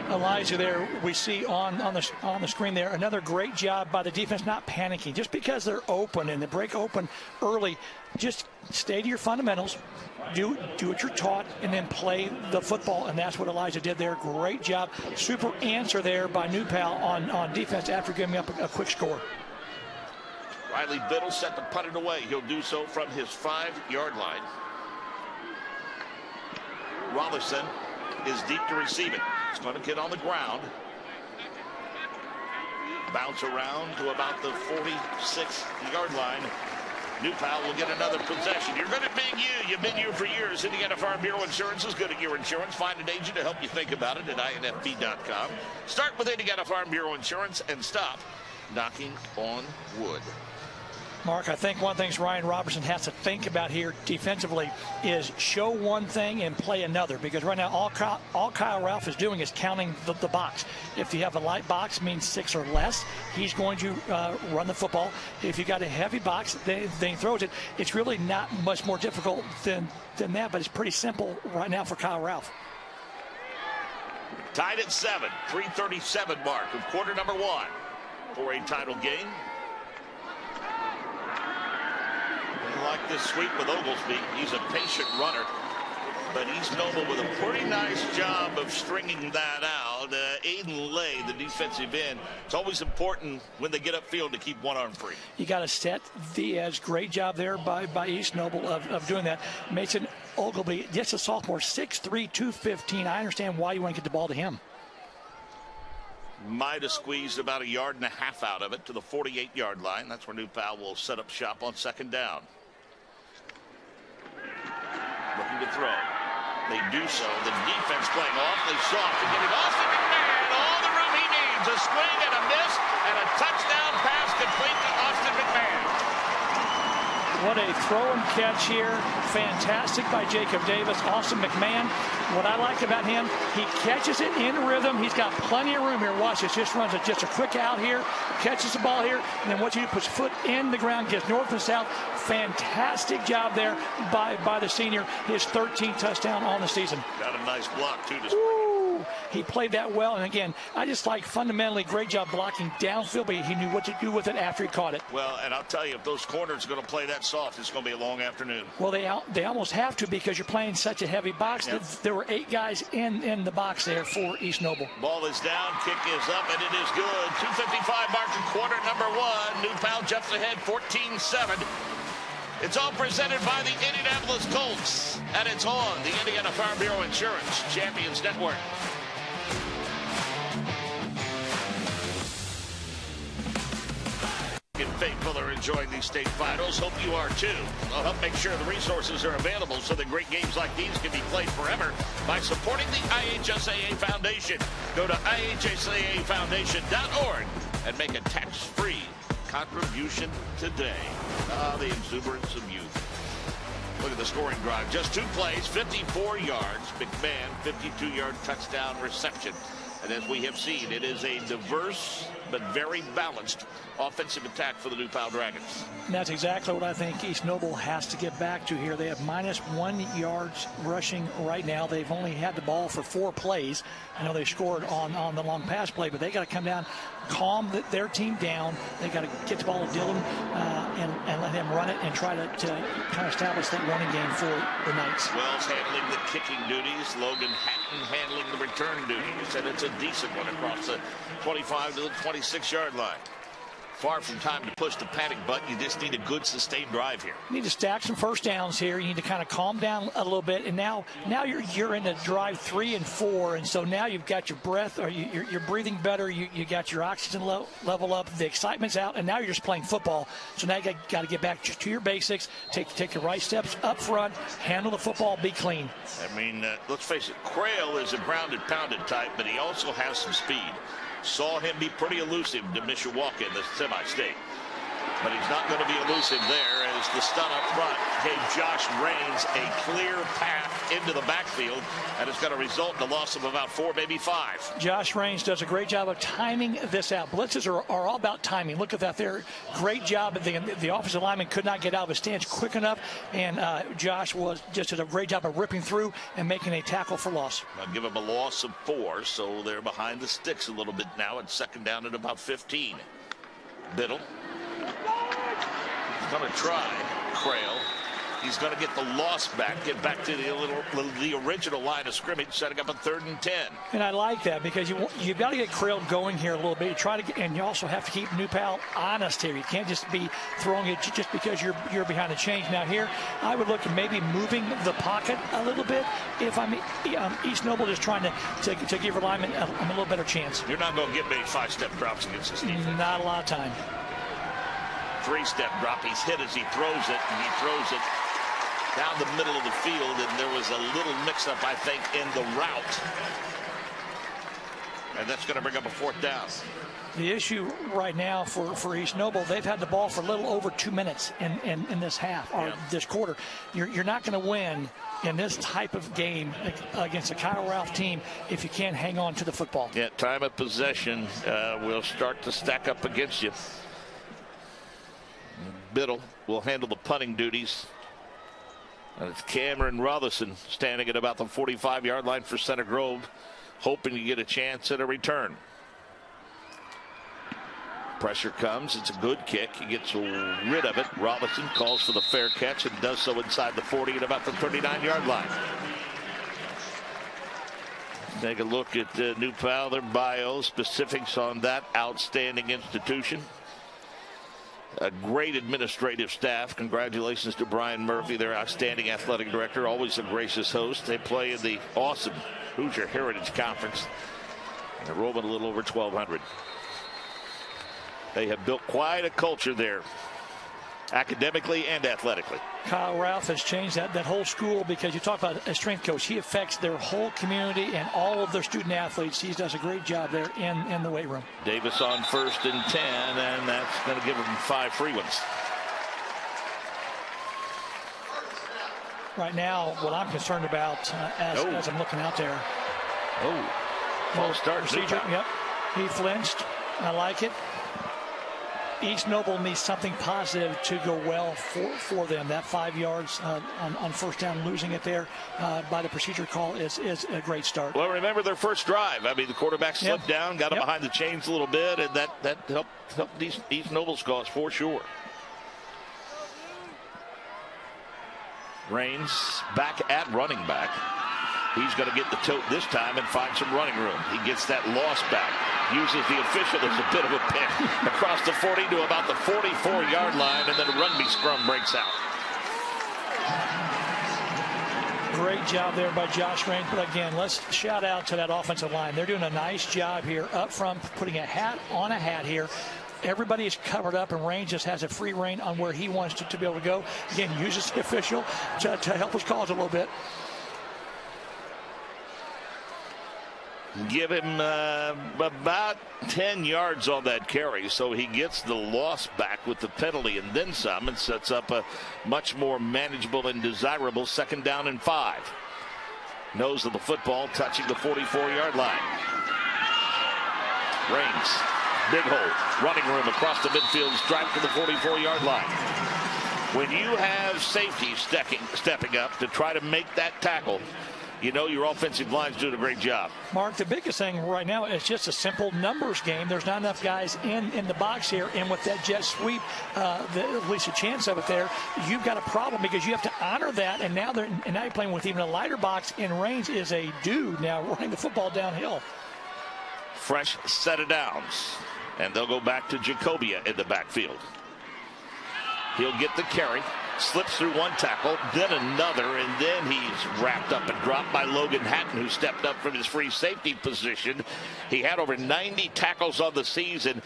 Elijah there, we see on the screen there, another great job by the defense not panicking. Just because they're open and they break open early, just stay to your fundamentals, do what you're taught, and then play the football, and that's what Elijah did there. Great job. Super answer there by New Pal on defense after giving up a quick score. Riley Biddle set to punt it away. He'll do so from his 5-yard line. Rollerson is deep to receive it. It's going to get on the ground. Bounce around to about the 46-yard line. New Pal will get another possession. You're good at being you. You've been you for years. Indiana Farm Bureau Insurance is good at your insurance. Find an agent to help you think about it at infb.com. Start with Indiana Farm Bureau Insurance and stop knocking on wood. Mark, I think one thing Ryan Robertson has to think about here defensively is show one thing and play another, because right now all Kyle Ralph is doing is counting the box. If you have a light box, means 6 or less, he's going to run the football. If you got a heavy box, then he throws it. It's really not much more difficult than that, but it's pretty simple right now for Kyle Ralph. Tied at 7, 3:37 mark of quarter number 1 for a title game. Like this sweep with Oglesby. He's a patient runner, but East Noble with a pretty nice job of stringing that out. Aiden Lay, the defensive end. It's always important when they get upfield to keep one arm free. You got to set the edge. Great job there by East Noble of doing that. Mason Oglesby, just a sophomore, 6'3", 215. I understand why you want to get the ball to him. Might have squeezed about 1.5 yards out of it to the 48-yard line. That's where New Pal will set up shop on second down. Looking to throw. They do so. The defense playing awfully soft to get it off the man. All the room he needs. A swing and a miss and a touchdown pass a throw and catch here. Fantastic by Jacob Davis. Austin McMahon, what I like about him, he catches it in rhythm. He's got plenty of room here. Watch this. Just runs just a quick out here, catches the ball here, and then what you do, puts foot in the ground, gets north and south. Fantastic job there by the senior. His 13th touchdown on the season. Got a nice block, too, this He played that well, and again, I just like fundamentally great job blocking downfield, but he knew what to do with it after he caught it. Well, and I'll tell you, if those corners are going to play that soft, it's going to be a long afternoon. Well, they almost have to because you're playing such a heavy box. Yep. There were 8 guys in the box there for East Noble. Ball is down, kick is up, and it is good. 2:55 margin, quarter number 1. New Pal jumps ahead 14-7. It's all presented by the Indianapolis Colts, and it's on the Indiana Farm Bureau Insurance Champions Network. Faithful are enjoying these state finals. Hope you are too. I'll help make sure the resources are available so that great games like these can be played forever by supporting the IHSAA Foundation. Go to IHSAAFoundation.org and make a tax-free contribution today. The exuberance of youth. Look at the scoring drive. Just 2 plays, 54 yards. McMahon, 52-yard touchdown reception. And as we have seen, it is a diverse but very balanced offensive attack for the New Pal Dragons. And that's exactly what I think East Noble has to get back to here. They have -1 yards rushing right now. They've only had the ball for 4 plays. I know they scored on the long pass play, but they got to come down, calm their team down. They got to get the ball to Dillon and let him run it and try to kind of establish that running game for the Knights. Wells handling the kicking duties. Logan Hatton handling the return duties. And it's a decent one across the 25 to the 26-yard line. Far from time to push the panic button. You just need a good sustained drive here. You need to stack some first downs here. You need to kind of calm down a little bit. And now you're in the drive 3 and 4, and so now you've got your breath, or you're breathing better. You got your oxygen level up. The excitement's out, and now you're just playing football. So now you got to get back to your basics. Take the right steps up front. Handle the football. Be clean. I mean, let's face it. Crail is a grounded, pounded type, but he also has some speed. Saw him be pretty elusive to Mishawaka in the semi-state. But he's not going to be elusive there as the stun up front gave Josh Raines a clear path into the backfield, and it's going to result in a loss of about 4, maybe 5. Josh Raines does a great job of timing this out. Blitzes are all about timing. Look at that there. Great job. The offensive lineman could not get out of his stance quick enough, and Josh did a great job of ripping through and making a tackle for loss. I'll give him a loss of 4, so they're behind the sticks a little bit now. It's second down at about 15. Biddle. He's going to try Crail. He's going to get the loss back, get back to the original line of scrimmage, setting up a 3rd and 10. And I like that because you've got to get Crail going here a little bit. And you also have to keep New Pal honest here. You can't just be throwing it just because you're behind the chains. Now here, I would look at maybe moving the pocket a little bit if I'm East Noble, just trying to give your lineman a little better chance. You're not going to get many 5-step drops against this defense. Not a lot of time. 3-step drop. He's hit as he throws it, and he throws it down the middle of the field, and there was a little mix-up, I think, in the route. And that's going to bring up a 4th down. The issue right now for East Noble, they've had the ball for a little over 2 minutes in this half, or this quarter. You're not going to win in this type of game against a Kyle Ralph team if you can't hang on to the football. Yeah, time of possession will start to stack up against you. Biddle will handle the punting duties. And it's Cameron Rutherson standing at about the 45-yard line for Center Grove, hoping to get a chance at a return. Pressure comes. It's a good kick. He gets rid of it. Robinson calls for the fair catch and does so inside the 40 at about the 39-yard line. Take a look at New Pal, their bio, specifics on that outstanding institution. A great administrative staff. Congratulations to Brian Murphy, their outstanding athletic director, always a gracious host. They play in the awesome Hoosier Heritage Conference. Enrollment a little over 1,200. They have built quite a culture there, academically and athletically. Kyle Ralph has changed that whole school, because you talk about a strength coach. He affects their whole community and all of their student athletes. He does a great job there in the weight room. Davis on 1st and 10, and that's going to give them 5 free ones. right now, what I'm concerned about as I'm looking out there. False start. Procedure, yep. He flinched. I like it. East Noble needs something positive to go well for them. That 5 yards on first down, losing it there by the procedure call is a great start. Well, remember their first drive. I mean, the quarterback slipped down, got him behind the chains a little bit, and that helped East Noble's cause for sure. Raines back at running back. He's going to get the tote this time and find some running room. He gets that loss back. Uses the official as a bit of a pick across the 40 to about the 44-yard line, and then a rugby scrum breaks out. Great job there by Josh Raines. But again, let's shout out to that offensive line. They're doing a nice job here up front, putting a hat on a hat here. Everybody is covered up, and Raines just has a free rein on where he wants to be able to go. Again, uses the official to help his cause a little bit. Give him about 10 yards on that carry, so he gets the loss back with the penalty and then some, and sets up a much more manageable and desirable 2nd down and 5. Nose of the football touching the 44-yard line. Raines, big hole, running room across the midfield stripe to the 44-yard line. When you have safety stepping up to try to make that tackle, you know your offensive line's doing a great job. Mark, the biggest thing right now is just a simple numbers game. There's not enough guys in the box here, and with that jet sweep, at least a chance of it there, you've got a problem because you have to honor that, and now you're playing with even a lighter box, and Raines is a dude now running the football downhill. Fresh set of downs, and they'll go back to Jacobia in the backfield. He'll get the carry. Slips through one tackle, then another, and then he's wrapped up and dropped by Logan Hatton, who stepped up from his free safety position. He had over 90 tackles on the season,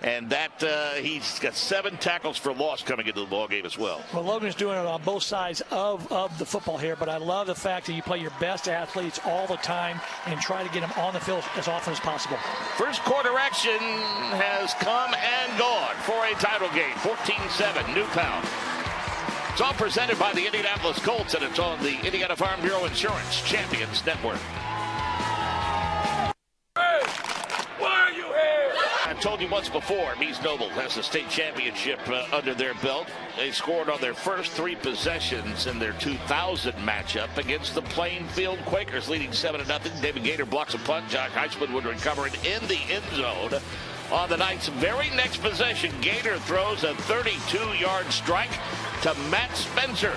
and that he's got 7 tackles for loss coming into the ball game as well. Well, Logan's doing it on both sides of the football here, but I love the fact that you play your best athletes all the time and try to get them on the field as often as possible. First quarter action has come and gone for a title game. 14-7, New Pound. It's all presented by the Indianapolis Colts, and it's on the Indiana Farm Bureau Insurance Champions Network. Hey, why are you here? I told you once before, East Noble has the state championship under their belt. They scored on their first 3 possessions in their 2000 matchup against the Plainfield Quakers, leading 7-0. David Gator blocks a punt. Josh Heisman would recover it in the end zone. On the night's very next possession, Gator throws a 32-yard strike to Matt Spencer.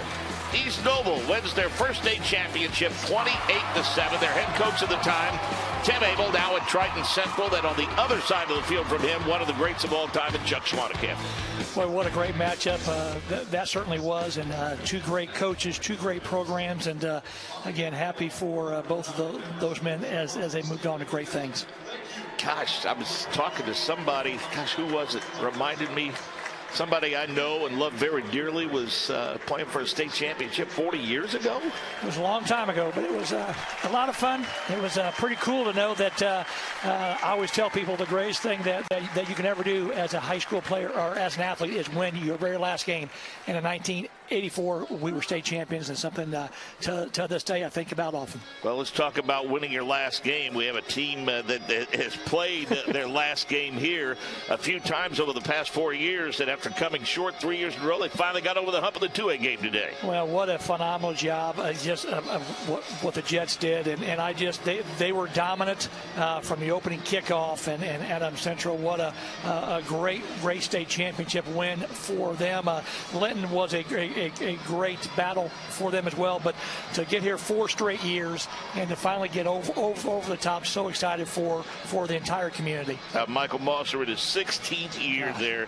East Noble wins their first state championship 28-7. Their head coach at the time, Tim Abel, now at Triton Central. Then on the other side of the field from him, one of the greats of all time, and Chuck Schwannekamp. Boy, what a great matchup that certainly was, and 2 great coaches, 2 great programs, and again, happy for both of those men as they moved on to great things. Gosh, I was talking to somebody, who was it? Reminded me, somebody I know and love very dearly was playing for a state championship 40 years ago. It was a long time ago, but it was a lot of fun. It was pretty cool to know that I always tell people the greatest thing that you can ever do as a high school player or as an athlete is win your very last game. And in 1984, we were state champions, and something to this day I think about often. Well, let's talk about winning your last game. We have a team that has played their last game here a few times over the past 4 years, and after coming short 3 years in a row, they finally got over the hump of the 2A game today. Well, what a phenomenal job what the Jets did, and they were dominant from the opening kickoff, and Adams Central, what a great state championship win for them. Linton was a great battle for them as well, but to get here 4 straight years and to finally get over the top, so excited for the entire community. Michael Mosser in his 16th year there,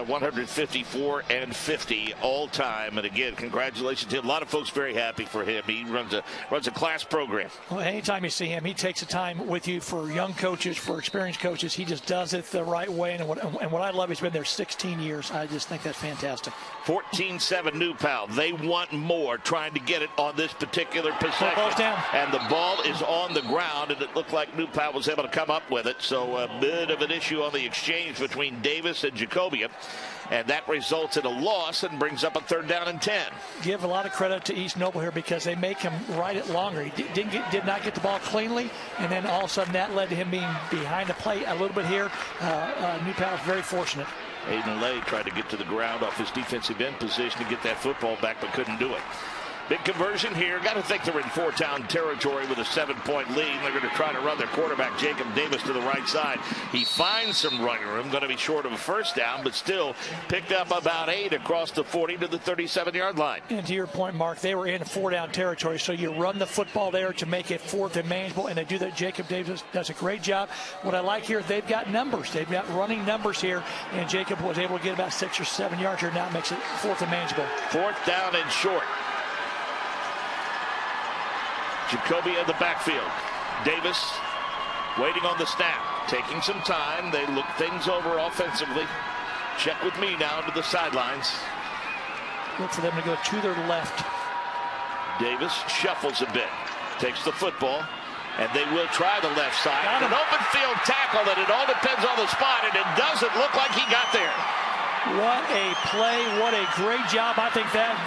154 and 50 all time, and again, congratulations to him. A lot of folks very happy for him. He runs a class program. Well, anytime you see him, he takes the time with you for young coaches, for experienced coaches. He just does it the right way, and what I love, he's been there 16 years. I just think that's fantastic. 14-7 New Pal. They want more, trying to get it on this particular possession. Ball's down. And the ball is on the ground, and it looked like New Pal was able to come up with it. So a bit of an issue on the exchange between Davis and Jacobian. And that results in a loss and brings up a 3rd down and 10. Give a lot of credit to East Noble here because they make him ride it longer. He did not get the ball cleanly, and then all of a sudden that led to him being behind the play a little bit here. New Pal is very fortunate. Aiden Lay tried to get to the ground off his defensive end position to get that football back, but couldn't do it. Big conversion here. Got to think they're in 4-down territory with a 7-point lead. They're going to try to run their quarterback, Jacob Davis, to the right side. He finds some running room. Going to be short of a 1st down, but still picked up about 8 across the 40 to the 37-yard line. And to your point, Mark, they were in 4-down territory, so you run the football there to make it 4th and manageable, and they do that. Jacob Davis does a great job. What I like here, they've got numbers. They've got running numbers here, and Jacob was able to get about 6 or 7 yards here. Now it makes it 4th and manageable. 4th down and short. Jacoby in the backfield. Davis waiting on the snap, taking some time. They look things over offensively. Check with me now to the sidelines. Look for them to go to their left. Davis shuffles a bit, takes the football, and they will try the left side. An open field tackle, and it all depends on the spot, and it doesn't look like he got there. What a play, what a great job. I think that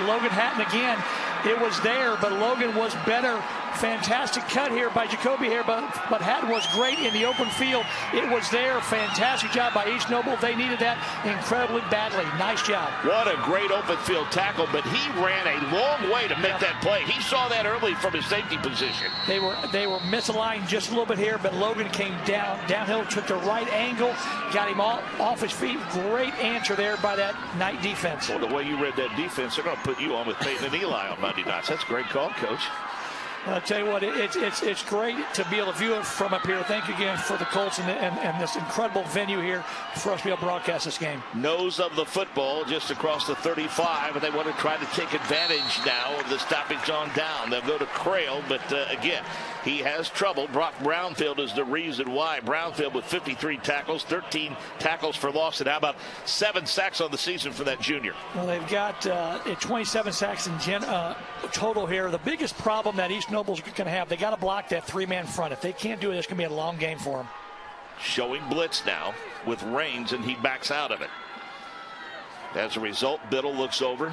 Logan Hatton again. It was there, but Logan was better. Fantastic cut here by Jacoby here, but Hatton was great in the open field. It was there. Fantastic job by East Noble. They needed that incredibly badly. Nice job. What a great open field tackle, but he ran a long way to make that play. He saw that early from his safety position. They were misaligned just a little bit here, but Logan came downhill, took the right angle, got him off his feet. Great answer there by that Knight defense. Well, the way you read that defense, they're going to put you on with Peyton and Eli on Monday nights. That's a great call, Coach. I'll tell you what, it's great to be able to view it from up here. Thank you again for the Colts and this incredible venue here for us to be able to broadcast this game. Nose of the football just across the 35, and they want to try to take advantage now of the stoppage on down. They'll go to Crail, but again, he has trouble. Brock Brownfield is the reason why. Brownfield with 53 tackles, 13 tackles for loss, and how about 7 sacks on the season for that junior? Well, they've got 27 sacks in total here. The biggest problem that East Noble's going to have, they got to block that 3-man front. If they can't do it, it's going to be a long game for them. Showing blitz now with Raines, and he backs out of it. As a result, Biddle looks over,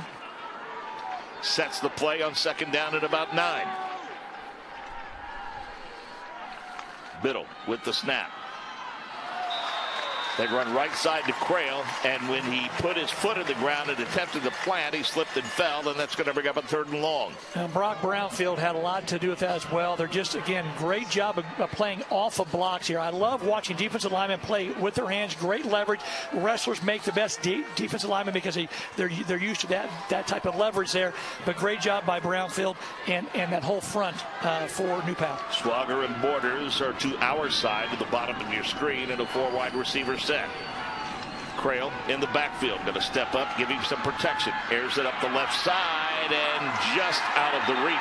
sets the play on 2nd down at about 9. Biddle with the snap. They run right side to Crail, and when he put his foot in the ground and attempted to plant, he slipped and fell, and that's going to bring up a 3rd and long. And Brock Brownfield had a lot to do with that as well. They're just, again, great job of playing off of blocks here. I love watching defensive linemen play with their hands, great leverage. Wrestlers make the best defensive linemen because they're used to that type of leverage there. But great job by Brownfield and that whole front for New Pal. Swagger and Borders are to our side, to the bottom of your screen, and a 4-wide receiver set. Crail in the backfield, going to step up, give him some protection. Airs it up the left side and just out of the reach.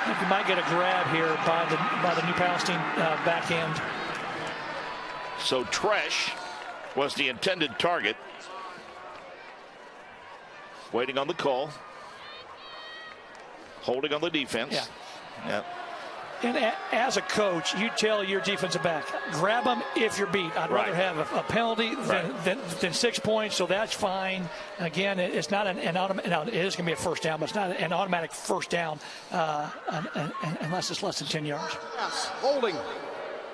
I think we might get a grab here by the New Palestine back end. So Tresh was the intended target. Waiting on the call. Holding on the defense. Yeah. And as a coach, you tell your defensive back, grab them if you're beat. I'd rather have a penalty than 6 points, so that's fine. Again, it's not an automatic. Now, it is going to be a 1st down, but it's not an automatic 1st down unless it's less than 10 yards. Yes, holding.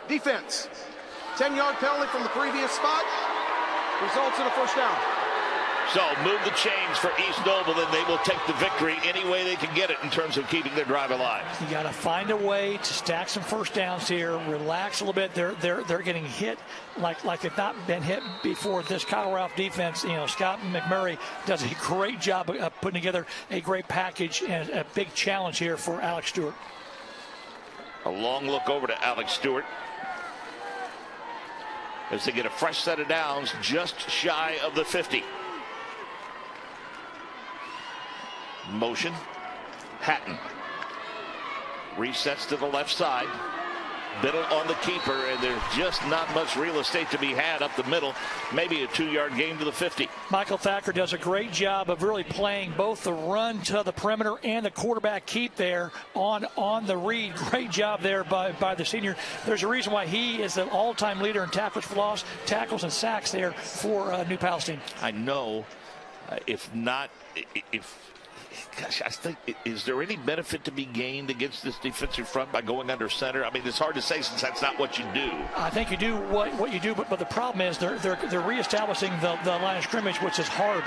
Defense. 10-yard penalty from the previous spot. Results in a 1st down. So move the chains for East Noble, and they will take the victory any way they can get it in terms of keeping their drive alive. You got to find a way to stack some 1st downs here. Relax a little bit. They're getting hit like they've not been hit before. This Kyle Ralph defense, Scott McMurray does a great job of putting together a great package and a big challenge here for Alex Stewart. A long look over to Alex Stewart as they get a fresh set of downs just shy of the 50. Motion. Hatton resets to the left side. Biddle on the keeper, and there's just not much real estate to be had up the middle. Maybe a 2-yard gain to the 50. Michael Thacker does a great job of really playing both the run to the perimeter and the quarterback keep there on the read. Great job there by the senior. There's a reason why he is the all-time leader in tackles for loss, tackles and sacks there for New Palestine. I know, gosh, I think, is there any benefit to be gained against this defensive front by going under center? I mean, it's hard to say since that's not what you do. I think you do what you do, but the problem is they're reestablishing the line of scrimmage, which is hard.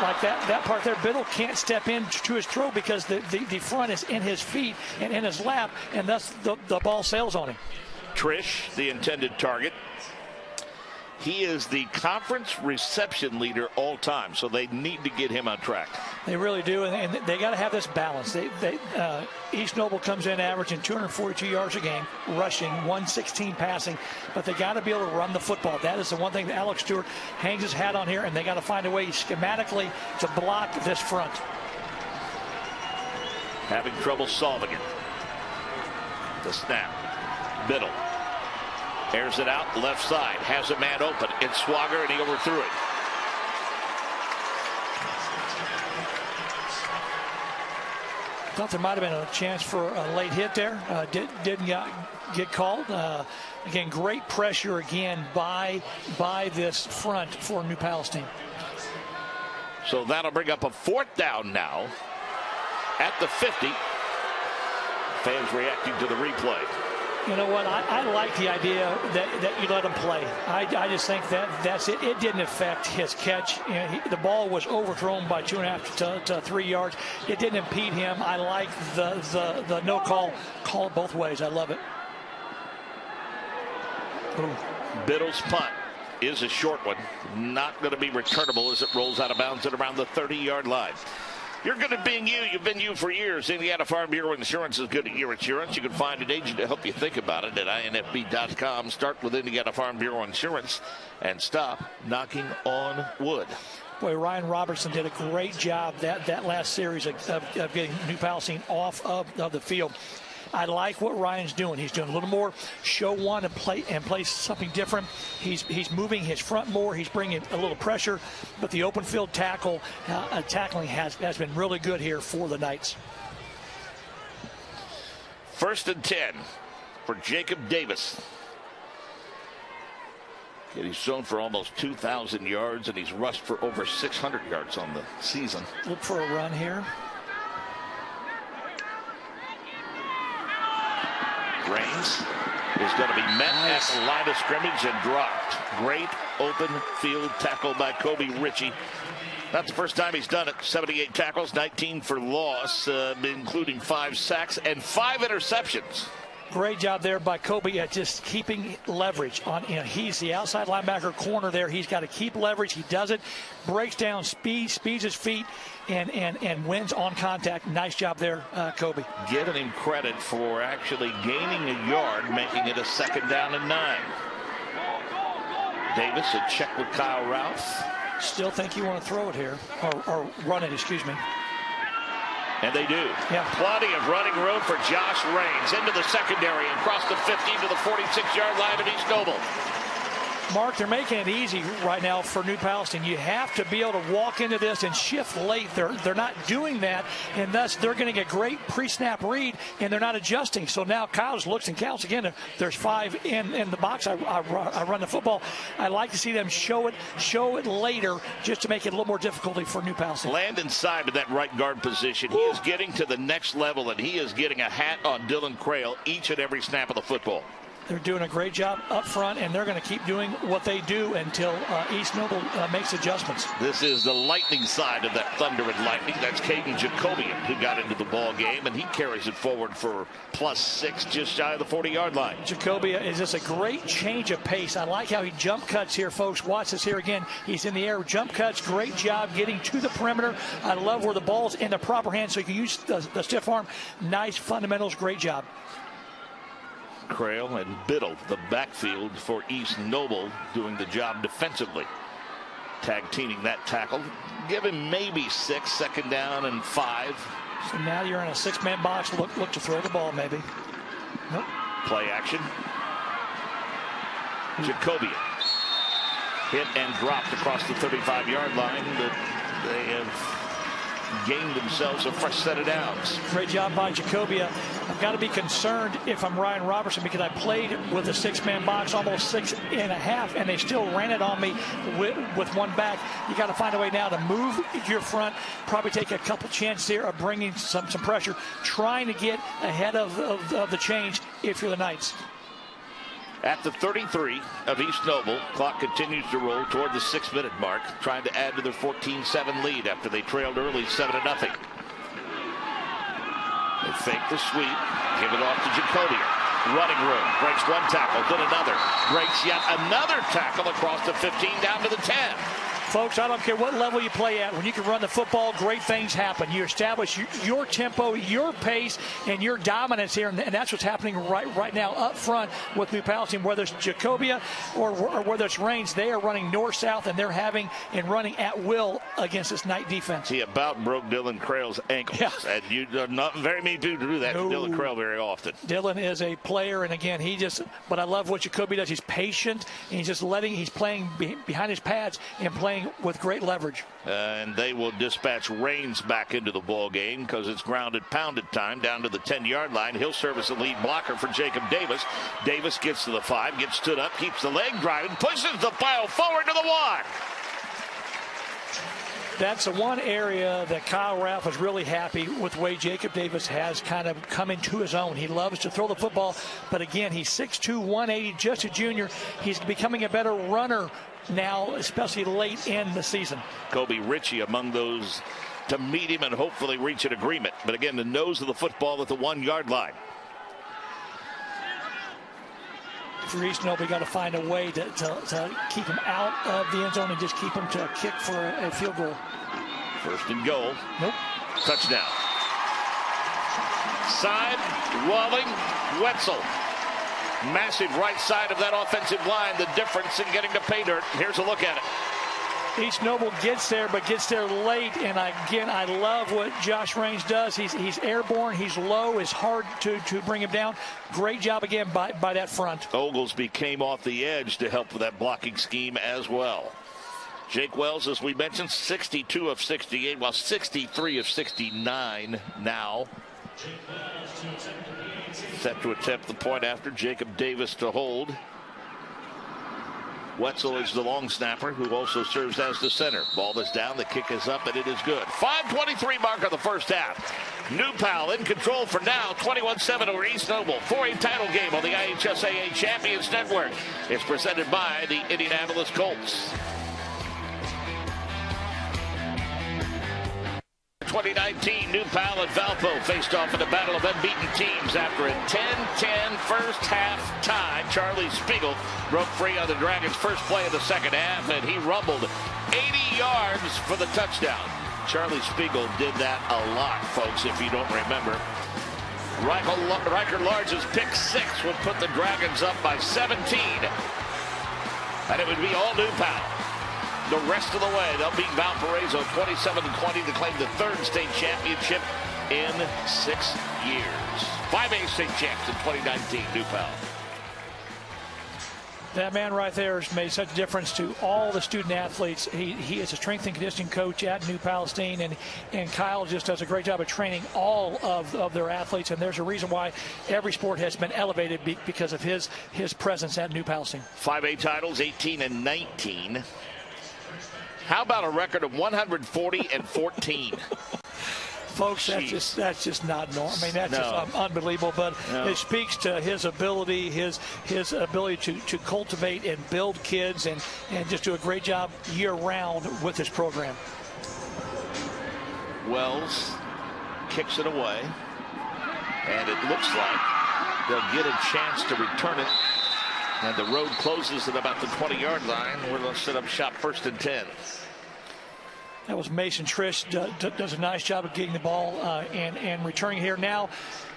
Like that part there, Biddle can't step in to his throw because the front is in his feet and in his lap, and thus the ball sails on him. Trish, the intended target. He is the conference reception leader all time, so they need to get him on track. They really do, and they got to have this balance. East Noble comes in averaging 242 yards a game, rushing, 116 passing, but they got to be able to run the football. That is the one thing that Alex Stewart hangs his hat on here, and they got to find a way schematically to block this front. Having trouble solving it. The snap. Biddle. Airs it out, left side, has a man open. It's Swagger, and he overthrew it. Thought there might have been a chance for a late hit there. Didn't get called. Again, great pressure again by this front for New Palestine. So that'll bring up a 4th down now at the 50. Fans reacting to the replay. You know what? I like the idea that you let him play. I just think that's it. It didn't affect his catch. You know, the ball was overthrown by 2.5 to 3 yards. It didn't impede him. I like the no call it both ways. I love it. Biddle's punt is a short one. Not going to be returnable as it rolls out of bounds at around the 30-yard line. You're good at being you. You've been you for years. Indiana Farm Bureau Insurance is good at your insurance. You can find an agent to help you think about it at infb.com. Start with Indiana Farm Bureau Insurance and stop knocking on wood. Boy, Ryan Robertson did a great job that last series of getting New Palestine off of the field. I like what Ryan's doing. He's doing a little more show one and play something different. He's moving his front more. He's bringing a little pressure, but the open field tackling has been really good here for the Knights. 1st and 10 for Jacob Davis. And he's thrown for almost 2,000 yards, and he's rushed for over 600 yards on the season. Look for a run here. Reigns is going to be met at the line of scrimmage and dropped. Great open field tackle by Kobe Ritchie. Not the first time he's done it. 78 tackles, 19 for loss, including 5 sacks and 5 interceptions. Great job there by Kobe at just keeping leverage on. He's the outside linebacker corner there. He's got to keep leverage. He does it. Breaks down, speeds his feet, and wins on contact. Nice job there, Kobe. Giving him credit for actually gaining a yard, making it a 2nd down and 9. Davis a check with Kyle Ralph. Still think you want to throw it here, or run it, excuse me. And they do. Yeah. Plenty of running room for Josh Reigns into the secondary and across the 50 to the 46-yard line of East Noble. Mark, they're making it easy right now for New Palestine. You have to be able to walk into this and shift late. They're not doing that, and thus they're going to get great pre-snap read, and they're not adjusting. So now Kyle just looks and counts again. There's 5 in the box. I run the football. I like to see them show it later just to make it a little more difficult for New Palestine. Land inside with that right guard position. He is getting to the next level, and he is getting a hat on Dylan Crail each and every snap of the football. They're doing a great job up front, and they're going to keep doing what they do until East Noble makes adjustments. This is the lightning side of that Thunder and Lightning. That's Caden Jacobian, who got into the ball game, and he carries it forward for +6 just shy of the 40-yard line. Jacobia is just a great change of pace. I like how he jump cuts here, folks. Watch this here again. He's in the air, jump cuts. Great job getting to the perimeter. I love where the ball's in the proper hands so you can use the stiff arm. Nice fundamentals. Great job. Crail and Biddle, the backfield for East Noble, doing the job defensively. Tag teaming that tackle. Give him maybe 6, 2nd down and 5. So now you're in a 6-man box. Look to throw the ball maybe. Nope. Play action. Jacobian. Hit and dropped across the 35-yard line. But they have gained themselves a fresh set of downs. Great job by Jacobia. I've got to be concerned if I'm Ryan Robertson, because I played with a 6-man box, almost 6.5, and they still ran it on me with one back. You got to find a way now to move your front, probably take a couple chances here of bringing some pressure, trying to get ahead of the change if you're the Knights. At the 33 of East Noble, clock continues to roll toward the 6-minute mark, trying to add to their 14-7 lead after they trailed early 7-0. They fake the sweep, give it off to Jacobia. Running room, breaks one tackle, then another, breaks yet another tackle across the 15 down to the 10. Folks, I don't care what level you play at. When you can run the football, great things happen. You establish your tempo, your pace, and your dominance here, and that's what's happening right now up front with New Palestine. Whether it's Jacobia or whether it's Reigns, they are running north-south, and they're having and running at will against this Knight defense. He about broke Dylan Crail's ankles, and you not very many people do that to Dylan Crail very often. Dylan is a player, and again, but I love what Jacobia does. He's patient, and he's playing behind his pads and playing with great leverage. And they will dispatch Reigns back into the ball game because it's grounded pounded time down to the 10-yard line. He'll serve as the lead blocker for Jacob Davis. Davis gets to the 5, gets stood up, keeps the leg driving, pushes the pile forward to the 1. That's the one area that Kyle Ralph is really happy with the way Jacob Davis has kind of come into his own. He loves to throw the football, but again, he's 6'2", 180, just a junior. He's becoming a better runner now, especially late in the season. Kobe Ritchie among those to meet him and hopefully reach an agreement. But again, the nose of the football at the 1-yard line. For East Noble, we got to find a way to keep him out of the end zone and just keep him to a kick for a field goal. First and goal. Nope. Touchdown. Side, Walling, Wetzel. Massive right side of that offensive line. The difference in getting to pay dirt. Here's a look at it. East Noble gets there, but gets there late. And again, I love what Josh Reigns does. He's airborne. He's low. It's hard to bring him down. Great job again by that front. Oglesby came off the edge to help with that blocking scheme as well. Jake Wells, as we mentioned, 62 of 68, while 63 of 69 now. Set to attempt the point after. Jacob Davis to hold. Wetzel is the long snapper who also serves as the center. Ball is down, the kick is up, and it is good. 5:23 mark of the first half. New Pal in control for now, 21-7 over East Noble. 4A title game on the IHSAA Champions Network. It's presented by the Indianapolis Colts. 2019, New Pal and Valpo faced off in a battle of unbeaten teams after a 10-10 first half tie. Charlie Spiegel broke free on the Dragons' first play of the second half, and he rumbled 80 yards for the touchdown. Charlie Spiegel did that a lot, folks, if you don't remember. Riker Large's pick 6 would put the Dragons up by 17, and it would be all New Pal. The rest of the way, they'll beat Valparaiso 27-20 to claim the 3rd state championship in 6 years. 5A state champs in 2019, New Pal. That man right there has made such a difference to all the student athletes. He is a strength and conditioning coach at New Palestine, and Kyle just does a great job of training all of their athletes, and there's a reason why every sport has been elevated because of his presence at New Palestine. 5A titles, 18 and 19. How about a record of 140-14? Folks, that's just not normal. I mean, that's just unbelievable. But it speaks to his ability, his ability to cultivate and build kids, and just do a great job year-round with his program. Wells kicks it away, and it looks like they'll get a chance to return it. And the road closes at about the 20-yard line. We're going to set up shop 1st and 10. That was Mason Trish, does a nice job of getting the ball and returning here. Now,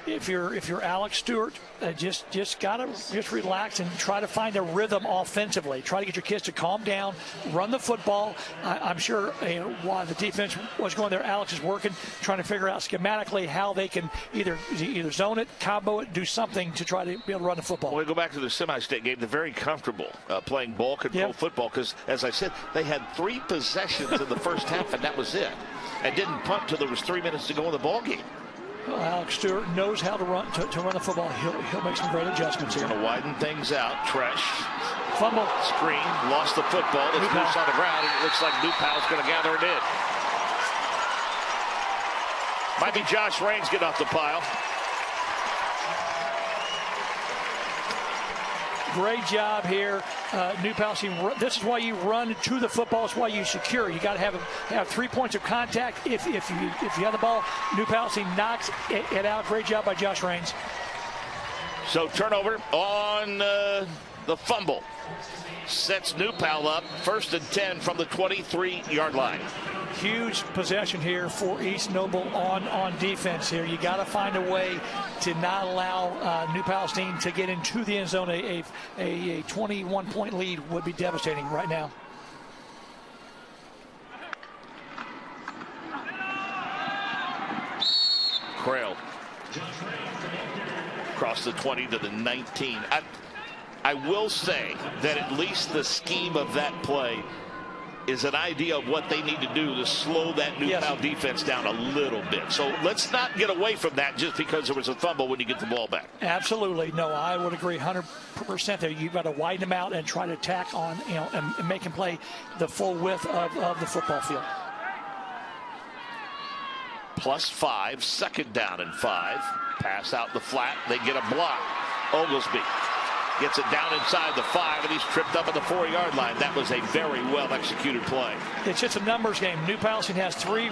if you're Alex Stewart, just gotta relax and try to find a rhythm offensively. Try to get your kids to calm down, run the football. I'm sure while the defense was going there, Alex is working, trying to figure out schematically how they can either zone it, combo it, do something to try to be able to run the football. When we go back to the semi-state game, they're very comfortable playing ball control football because, as I said, they had 3 possessions in the first half, and that was it. And didn't punt till there was 3 minutes to go in the ball game. Well, Alex Stewart knows how to run the football. He'll make some great adjustments here. Going to widen things out. Tresh. Fumble. Screen. Lost the football. It's loose on the ground, and it looks like Newpow's going to gather it in. Might be Josh Raines getting off the pile. Great job here, New Palestine. This is why you run to the football. It's why you secure. You got to have 3 points of contact. If you have the ball, New Palestine knocks it out. Great job by Josh Raines. So turnover on the fumble. Sets New Pal up. 1st and 10 from the 23-yard line. Huge possession here for East Noble on defense here. You got to find a way to not allow New Palestine to get into the end zone. A 21-point lead would be devastating right now. Crail across the 20 to the 19. I will say that at least the scheme of that play is an idea of what they need to do to slow that New Pal defense down a little bit. So let's not get away from that just because there was a fumble when you get the ball back. Absolutely. No, I would agree 100% there. You've got to widen them out and try to attack on, and make him play the full width of the football field. +5, 2nd down and 5. Pass out the flat. They get a block. Oglesby gets it down inside the 5, and he's tripped up at the 4-yard line. That was a very well-executed play. It's just a numbers game. New Palestine has 3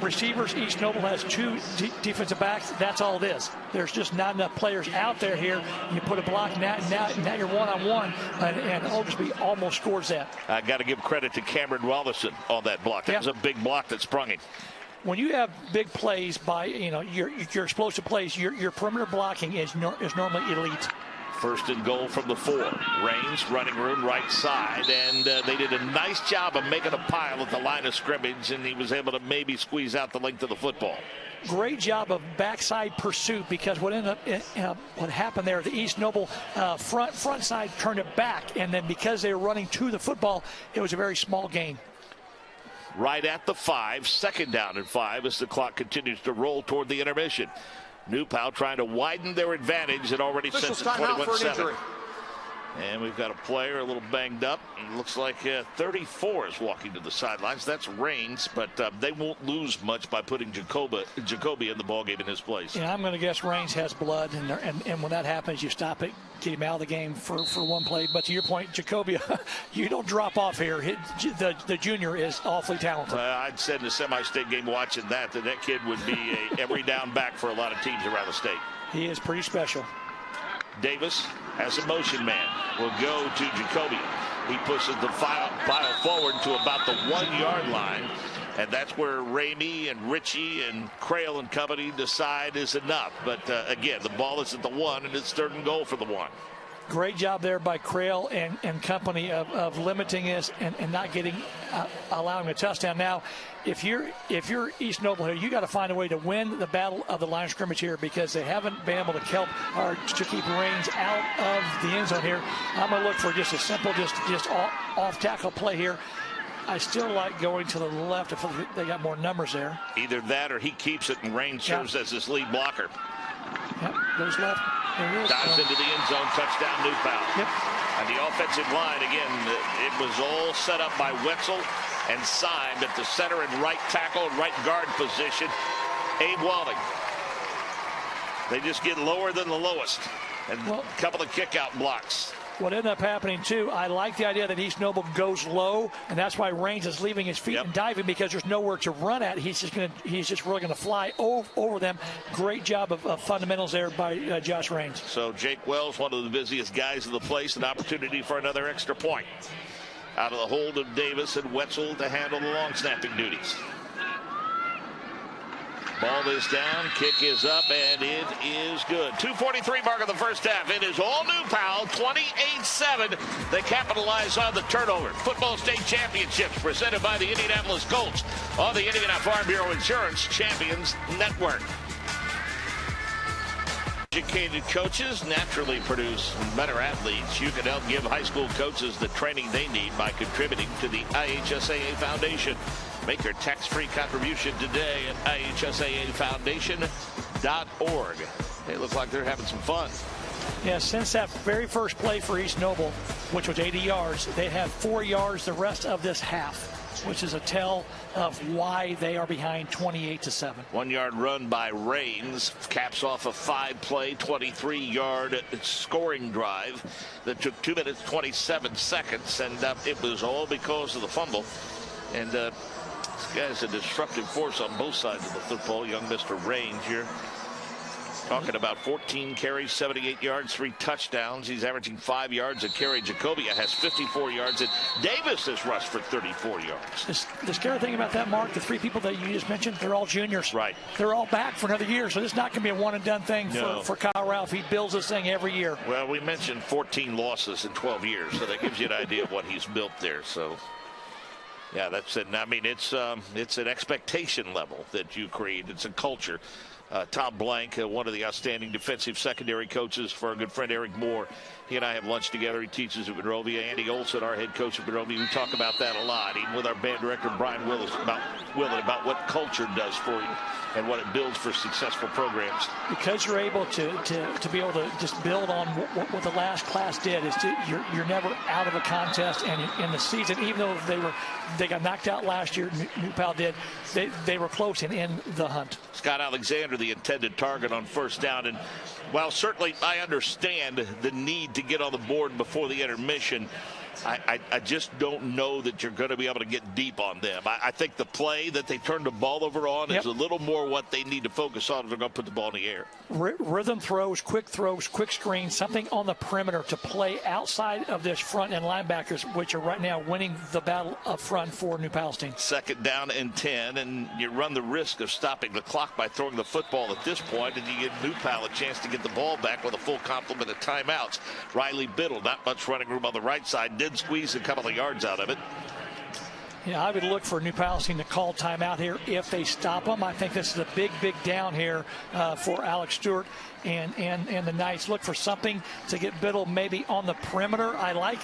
receivers. East Noble has 2 defensive backs. That's all it is. There's just not enough players out there here. You put a block, now you're one-on-one, and Oglesby almost scores that. I got to give credit to Cameron Wallison on that block. That was a big block that sprung him. When you have big plays by, your explosive plays, your perimeter blocking is normally elite. 1st and goal from the 4. Raines, running room, right side, and they did a nice job of making a pile at the line of scrimmage, and he was able to maybe squeeze out the length of the football. Great job of backside pursuit, because what happened there, the East Noble front side turned it back, and then because they were running to the football, it was a very small gain. Right at the 5, 2nd down and 5 as the clock continues to roll toward the intermission. New Pal trying to widen their advantage and already sets it 21-7. And we've got a player a little banged up. It looks like 34 is walking to the sidelines. That's Raines, but they won't lose much by putting Jacoby in the ballgame in his place. Yeah, I'm going to guess Raines has blood, and when that happens, you stop it, get him out of the game for one play. But to your point, Jacoby, you don't drop off here. The junior is awfully talented. I'd said in the semi-state game watching that kid would be a every down back for a lot of teams around the state. He is pretty special. Davis has a motion man. Will go to Jacoby. He pushes the file forward to about the 1-yard line. And that's where Ramey and Ritchie and Crail and company decide is enough. But again, the ball is at the 1, and it's 3rd and goal for the 1. Great job there by Crail and company of limiting this and not allowing a touchdown. Now, if you're East Noble here, you got to find a way to win the battle of the line of scrimmage here, because they haven't been able to help or to keep Raines out of the end zone here. I'm going to look for just a simple, just off tackle play here. I still like going to the left if they got more numbers there. Either that or he keeps it and Raines serves as his lead blocker. Yep, goes left. Dives into the end zone, touchdown New Pal. Yep. And the offensive line, again, it was all set up by Wetzel and Syme at the center and right tackle and right guard position. Abe Walling. They just get lower than the lowest. And a couple of kick-out blocks. What ended up happening, too, I like the idea that East Noble goes low, and that's why Raines is leaving his feet and diving, because there's nowhere to run at. He's just really going to fly over them. Great job of fundamentals there by Josh Raines. So Jake Wells, one of the busiest guys in the place, an opportunity for another extra point. Out of the hold of Davis and Wetzel to handle the long snapping duties. Ball is down, kick is up, and it is good. 2:43 mark of the first half. It is all New Pal, 28-7. They capitalize on the turnover. Football State Championships presented by the Indianapolis Colts on the Indiana Farm Bureau Insurance Champions Network. Educated coaches naturally produce better athletes. You can help give high school coaches the training they need by contributing to the IHSAA Foundation. Make your tax-free contribution today at IHSAAfoundation.org. They look like they're having some fun. Yeah, since that very first play for East Noble, which was 80 yards, they have 4 yards the rest of this half, which is a tell of why they are behind 28-7. 1 yard run by Rains caps off a 5-play, 23-yard scoring drive that took 2 minutes, 27 seconds, and it was all because of the fumble. And this guy's a disruptive force on both sides of the football, young Mr. Rains here. Talking about 14 carries, 78 yards, 3 touchdowns. He's averaging 5 yards a carry. Jacobia has 54 yards, and Davis has rushed for 34 yards. The scary thing about that, Mark, the 3 people that you just mentioned, they're all juniors. Right. They're all back for another year, so this is not going to be a one-and-done thing for Kyle Ralph. He builds this thing every year. Well, we mentioned 14 losses in 12 years, so that gives you an idea of what he's built there. So, yeah, that's it. I mean, it's an expectation level that you create. It's a culture. Tom Blank, one of the outstanding defensive secondary coaches for our good friend Eric Moore. He and I have lunch together. He teaches at Monrovia. Andy Olson, our head coach at Monrovia, we talk about that a lot, even with our band director Brian Willett about what culture does for you and what it builds for successful programs. Because you're able to be able to just build on what the last class did, is you're never out of a contest, and in the season, even though they got knocked out last year, New Pal did, they were close and in the hunt. Scott Alexander, the intended target on first down, and while certainly I understand the need to get on the board before the intermission, I just don't know that you're going to be able to get deep on them. I think the play that they turned the ball over on is a little more what they need to focus on if they're going to put the ball in the air. Rhythm throws, quick screens, something on the perimeter to play outside of this front end linebackers, which are right now winning the battle up front for New Palestine. 2nd down and 10, and you run the risk of stopping the clock by throwing the football at this point, and you give New Pal a chance to get the ball back with a full complement of timeouts. Riley Biddle, not much running room on the right side, did squeeze a couple of yards out of it. Yeah, I would look for New Palestine to call timeout here if they stop them. I think this is a big down here for Alex Stewart and the Knights. Look for something to get Biddle maybe on the perimeter. I like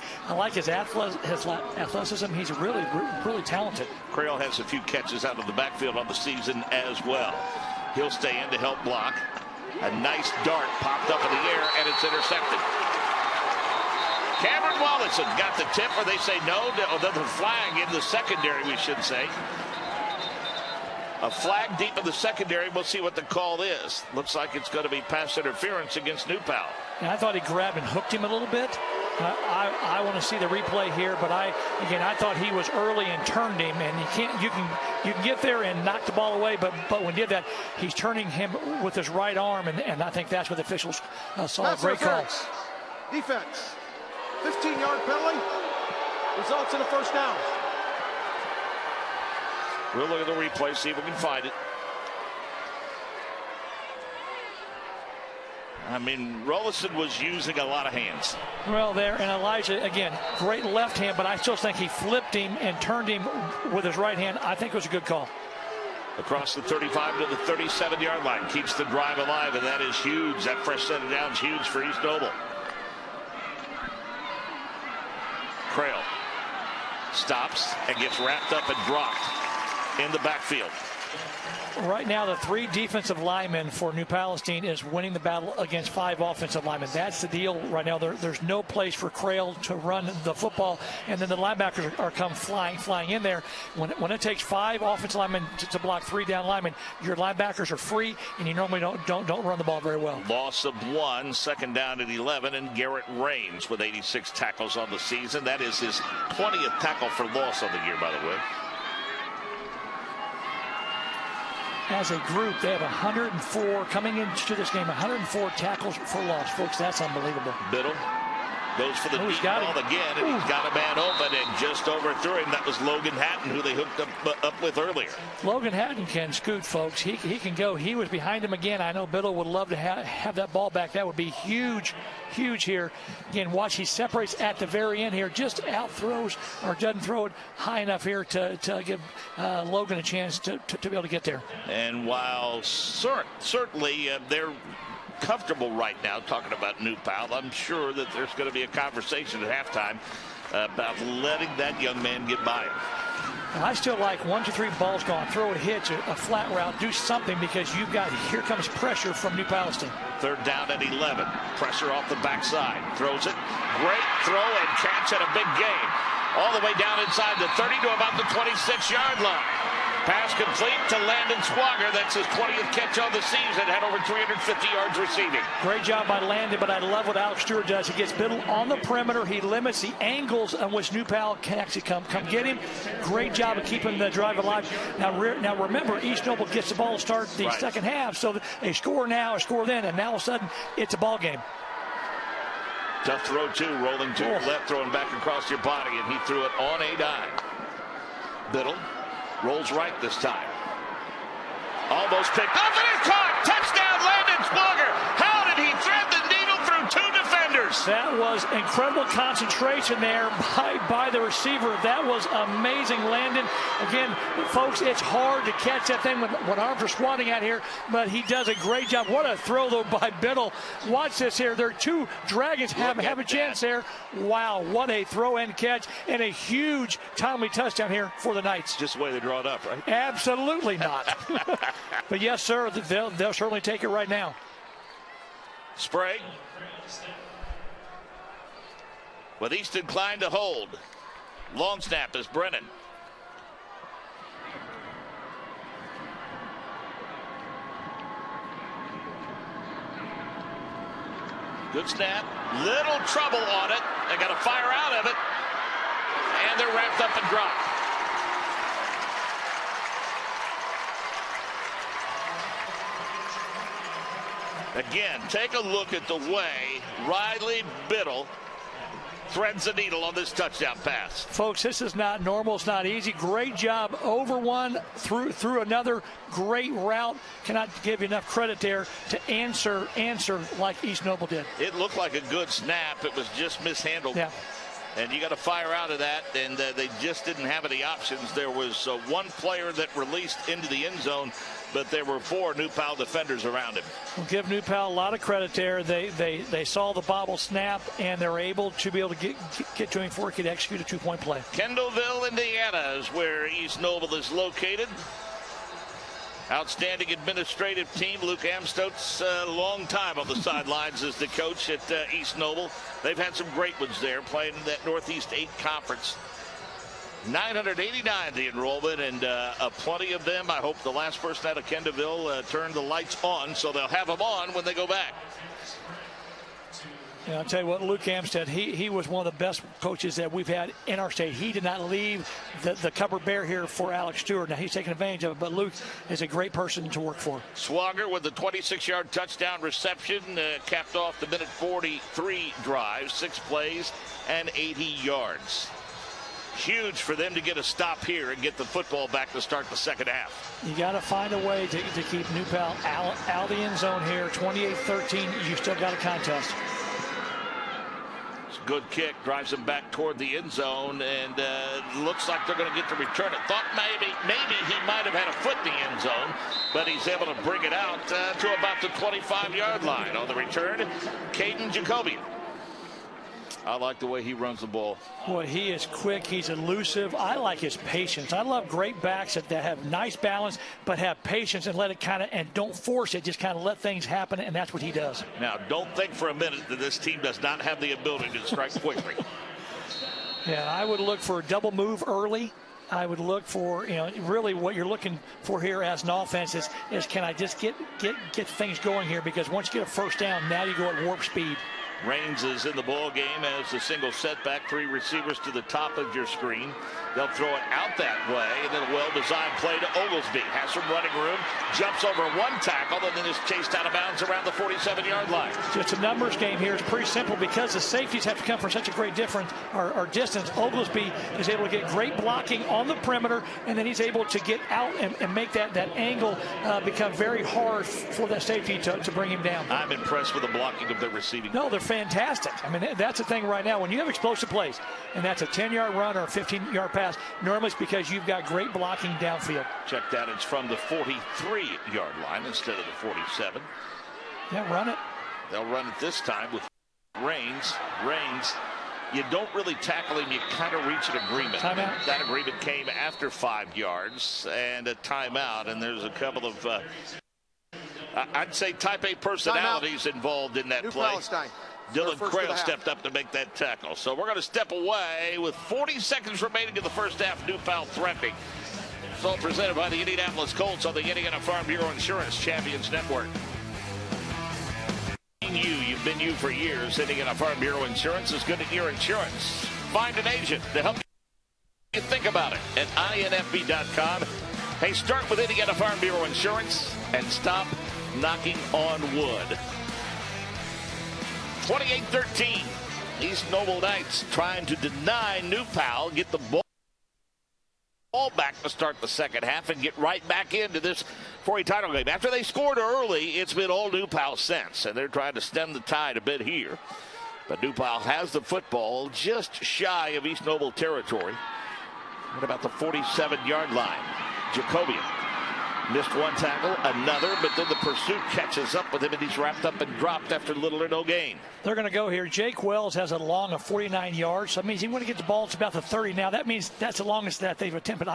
his athleticism. He's really talented. Crail has a few catches out of the backfield on the season as well. He'll stay in to help block. A nice dart popped up in the air, and it's intercepted. Cameron Wallison got the tip, or they say no. The flag in the secondary, we should say. A flag deep in the secondary. We'll see what the call is. Looks like it's going to be pass interference against New Pal. And I thought he grabbed and hooked him a little bit. I want to see the replay here, but I thought he was early and turned him, and you can get there and knock the ball away, but when he did that, he's turning him with his right arm, and I think that's what the officials saw. A great call. Defense. 15-yard penalty results in a first down. We'll look at the replay, see if we can find it. I mean, Rollison was using a lot of hands. Well, there, and Elijah, again, great left hand, but I still think he flipped him and turned him with his right hand. I think it was a good call. Across the 35 to the 37-yard line, keeps the drive alive, and that is huge. That fresh set of downs huge for East Noble. Crail stops and gets wrapped up and dropped in the backfield. Right now, the 3 defensive linemen for New Palestine is winning the battle against 5 offensive linemen. That's the deal right now. There's no place for Crail to run the football, and then the linebackers are come flying in there. When it takes 5 offensive linemen to block 3 down linemen, your linebackers are free, and you normally don't run the ball very well. Loss of 1, 2nd down at 11, and Garrett Rains with 86 tackles on the season. That is his 20th tackle for loss of the year, by the way. As a group, they have 104 coming into this game, 104 tackles for loss. Folks, that's unbelievable. Biddle Goes for the deep ball again, and he's got a man open and just overthrew him. That was Logan Hatton, who they hooked up with earlier. Logan Hatton can scoot, folks. He can go. He was behind him again. I know Biddle would love to have that ball back. That would be huge, huge here. Again, watch, he separates at the very end here. Just out throws or doesn't throw it high enough here to give Logan a chance to be able to get there. And while certainly they're comfortable right now talking about New Pal, I'm sure that there's going to be a conversation at halftime about letting that young man get by him. And I still like 1, 2, 3 balls gone. Throw a hitch, a flat route, do something, because you've got, here comes pressure from New Palestine. 3rd down at 11. Pressure off the backside. Throws it. Great throw and catch at a big gain. All the way down inside the 30 to about the 26-yard line. Pass complete to Landon Squager. That's his 20th catch on the season. Had over 350 yards receiving. Great job by Landon, but I love what Alex Stewart does. He gets Biddle on the perimeter. He limits the angles on which New Pal can actually come get him. Great job of keeping the drive alive. Now remember, East Noble gets the ball to start the second half, so they score now, a score then, and now all of a sudden it's a ball game. Tough throw, too. Rolling to your left, throwing back across your body, and he threw it on a dime. Biddle rolls right this time. Almost picked up, and it's caught! Touchdown, Landon Squager! How did he thread the needle through 2 defenders? That was incredible concentration there by the receiver. That was amazing, Landon. Again, folks, it's hard to catch that thing when arms are swatting at here, but he does a great job. What a throw, though, by Biddle. Watch this here. There are 2 Dragons have a chance there. Wow, what a throw and catch, and a huge timely touchdown here for the Knights. Just the way they draw it up, right? Absolutely not. But yes, sir, they'll certainly take it right now. Sprague with Easton Klein to hold. Long snap is Brennan. Good snap. Little trouble on it. They got to fire out of it. And they're wrapped up and dropped. Again, take a look at the way Riley Biddle threads the needle on this touchdown pass. Folks, this is not normal. It's not easy. Great job over one, through another. Great route. Cannot give you enough credit there to answer like East Noble did. It looked like a good snap. It was just mishandled. Yeah. And you got to fire out of that, and they just didn't have any options. There was one player that released into the end zone, but there were 4 New Pal defenders around him. We'll give New Pal a lot of credit there. They saw the bobble snap, and they're able to get to him before he could execute a 2-point play. Kendallville, Indiana is where East Noble is located. Outstanding administrative team. Luke Amstote's a long time on the sidelines as the coach at East Noble. They've had some great ones there playing in that Northeast 8 conference. 989 the enrollment, and plenty of them. I hope the last person out of Kendallville turned the lights on, so they'll have them on when they go back. Yeah, I'll tell you what, Luke Amstead, he was one of the best coaches that we've had in our state. He did not leave the cupboard bare here for Alex Stewart. Now, he's taking advantage of it, but Luke is a great person to work for. Swager with the 26-yard touchdown reception, capped off the minute 43 drive, 6 plays and 80 yards. Huge for them to get a stop here and get the football back to start the second half. You got to find a way to keep New Pal out of the end zone here. 28-13, you still got a contest. Good kick, drives him back toward the end zone, and looks like they're going to get to return it. Thought maybe he might have had a foot in the end zone, but he's able to bring it out to about the 25-yard line. On the return, Caden Jacobian. I like the way he runs the ball. Boy, he is quick. He's elusive. I like his patience. I love great backs that have nice balance, but have patience and let it and don't force it. Just kind of let things happen, and that's what he does. Now, don't think for a minute that this team does not have the ability to strike quickly. Yeah, I would look for a double move early. I would look for, really what you're looking for here as an offense is can I just get things going here? Because once you get a first down, now you go at warp speed. Reigns is in the ball game as the single setback. 3 receivers to the top of your screen. They'll throw it out that way, and then a well-designed play to Oglesby. Has some running room, jumps over 1 tackle, and then is chased out of bounds around the 47-yard line. Just a numbers game here. It's pretty simple because the safeties have to come from such a great difference or distance. Oglesby is able to get great blocking on the perimeter, and then he's able to get out and make that angle become very hard for that safety to bring him down. I'm impressed with the blocking of the receiving. No, they're fantastic. I mean, that's the thing right now. When you have explosive plays, and that's a 10-yard run or a 15-yard pass, normally it's because you've got great blocking downfield. Check that. It's from the 43-yard line instead of the 47. Yeah, run it. They'll run it this time with Reigns. You don't really tackle him. You kind of reach an agreement. Timeout. That agreement came after 5 yards and a timeout. And there's a couple of, I'd say, type A personalities involved in that New play. Palestine. Dylan Crail stepped up to make that tackle. So we're going to step away with 40 seconds remaining in the first half. New Pal threatening. It's all presented by the Indianapolis Colts on the Indiana Farm Bureau Insurance Champions Network. You've been you for years. Indiana Farm Bureau Insurance is good at your insurance. Find an agent to help you think about it at infb.com. Hey, start with Indiana Farm Bureau Insurance and stop knocking on wood. 28-13. East Noble Knights trying to deny New Pal, get the ball back to start the second half and get right back into this 4A title game. After they scored early, it's been all New Pal since, and they're trying to stem the tide a bit here. But New Pal has the football just shy of East Noble territory. What about the 47-yard line? Jacobian missed 1 tackle, another, but then the pursuit catches up with him, and he's wrapped up and dropped after little or no gain. They're going to go here. Jake Wells has a long of 49 yards. So that means he's going to get the ball. It's about the 30 now. That means that's the longest that they've attempted.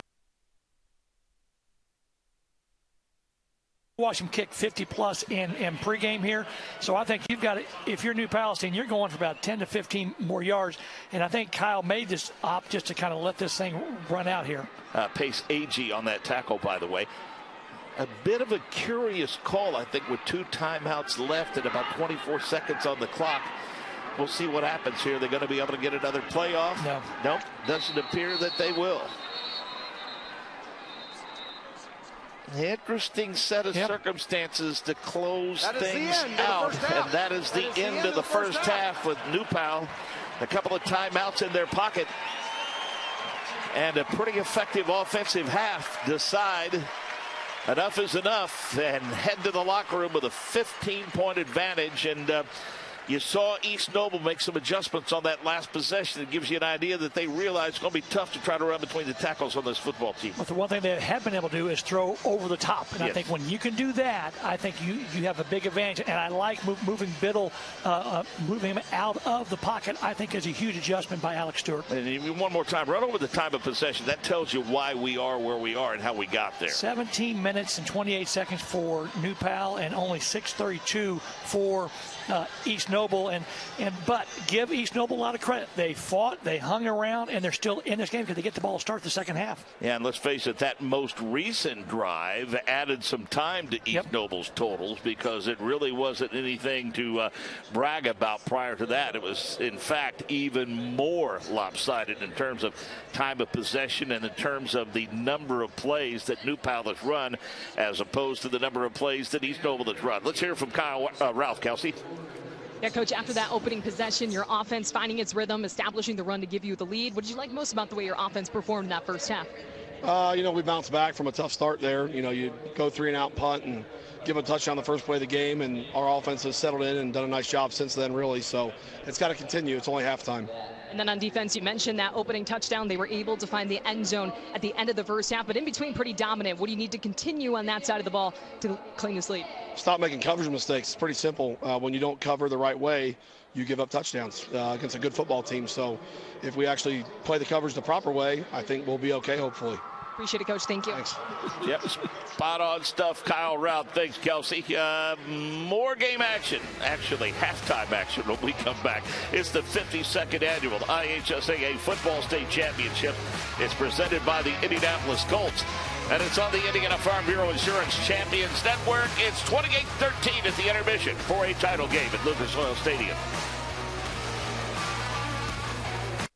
Watch him kick 50-plus in pregame here. So I think you've got to, if you're New Palestine, you're going for about 10 to 15 more yards. And I think Kyle made this op just to kind of let this thing run out here. Pace AG on that tackle, by the way. A bit of a curious call, I think, with 2 timeouts left and about 24 seconds on the clock. We'll see what happens here. They're going to be able to get another play off? No. Nope. Doesn't appear that they will. Interesting set of circumstances to close things out. And that is the end of the first half with New Pal. A couple of timeouts in their pocket. And a pretty effective offensive half. Decide enough is enough and head to the locker room with a 15-point advantage. And you saw East Noble make some adjustments on that last possession. It gives you an idea that they realize it's going to be tough to try to run between the tackles on this football team. But the one thing they have been able to do is throw over the top. And I think when you can do that, I think you have a big advantage. And I like moving Biddle, moving him out of the pocket, I think is a huge adjustment by Alex Stewart. And one more time, run over the time of possession. That tells you why we are where we are and how we got there. 17 minutes and 28 seconds for New Pal and only 6:32 for East Noble, but give East Noble a lot of credit. They fought, they hung around, and they're still in this game because they get the ball to start the second half. Yeah, and let's face it, that most recent drive added some time to East Noble's totals because it really wasn't anything to brag about prior to that. It was, in fact, even more lopsided in terms of time of possession and in terms of the number of plays that New Pal has run as opposed to the number of plays that East Noble has run. Let's hear from Ralph Kelsey. Yeah, Coach, after that opening possession, your offense finding its rhythm, establishing the run to give you the lead. What did you like most about the way your offense performed in that first half? We bounced back from a tough start there. You go 3-and-out punt and give a touchdown the first play of the game, and our offense has settled in and done a nice job since then, really. So it's got to continue. It's only halftime. And then on defense, you mentioned that opening touchdown. They were able to find the end zone at the end of the first half, but in between pretty dominant. What do you need to continue on that side of the ball to clean this lead? Stop making coverage mistakes. It's pretty simple. When you don't cover the right way, you give up touchdowns against a good football team. So if we actually play the coverage the proper way, I think we'll be okay, hopefully. Appreciate it, Coach. Thank you. Thanks. Yep, spot on stuff, Kyle Ralph. Thanks, Kelsey. More game action, actually halftime action when we come back. It's the 52nd annual IHSAA Football State Championship. It's presented by the Indianapolis Colts, and it's on the Indiana Farm Bureau Insurance Champions Network. It's 28-13 at the intermission for a title game at Lucas Oil Stadium.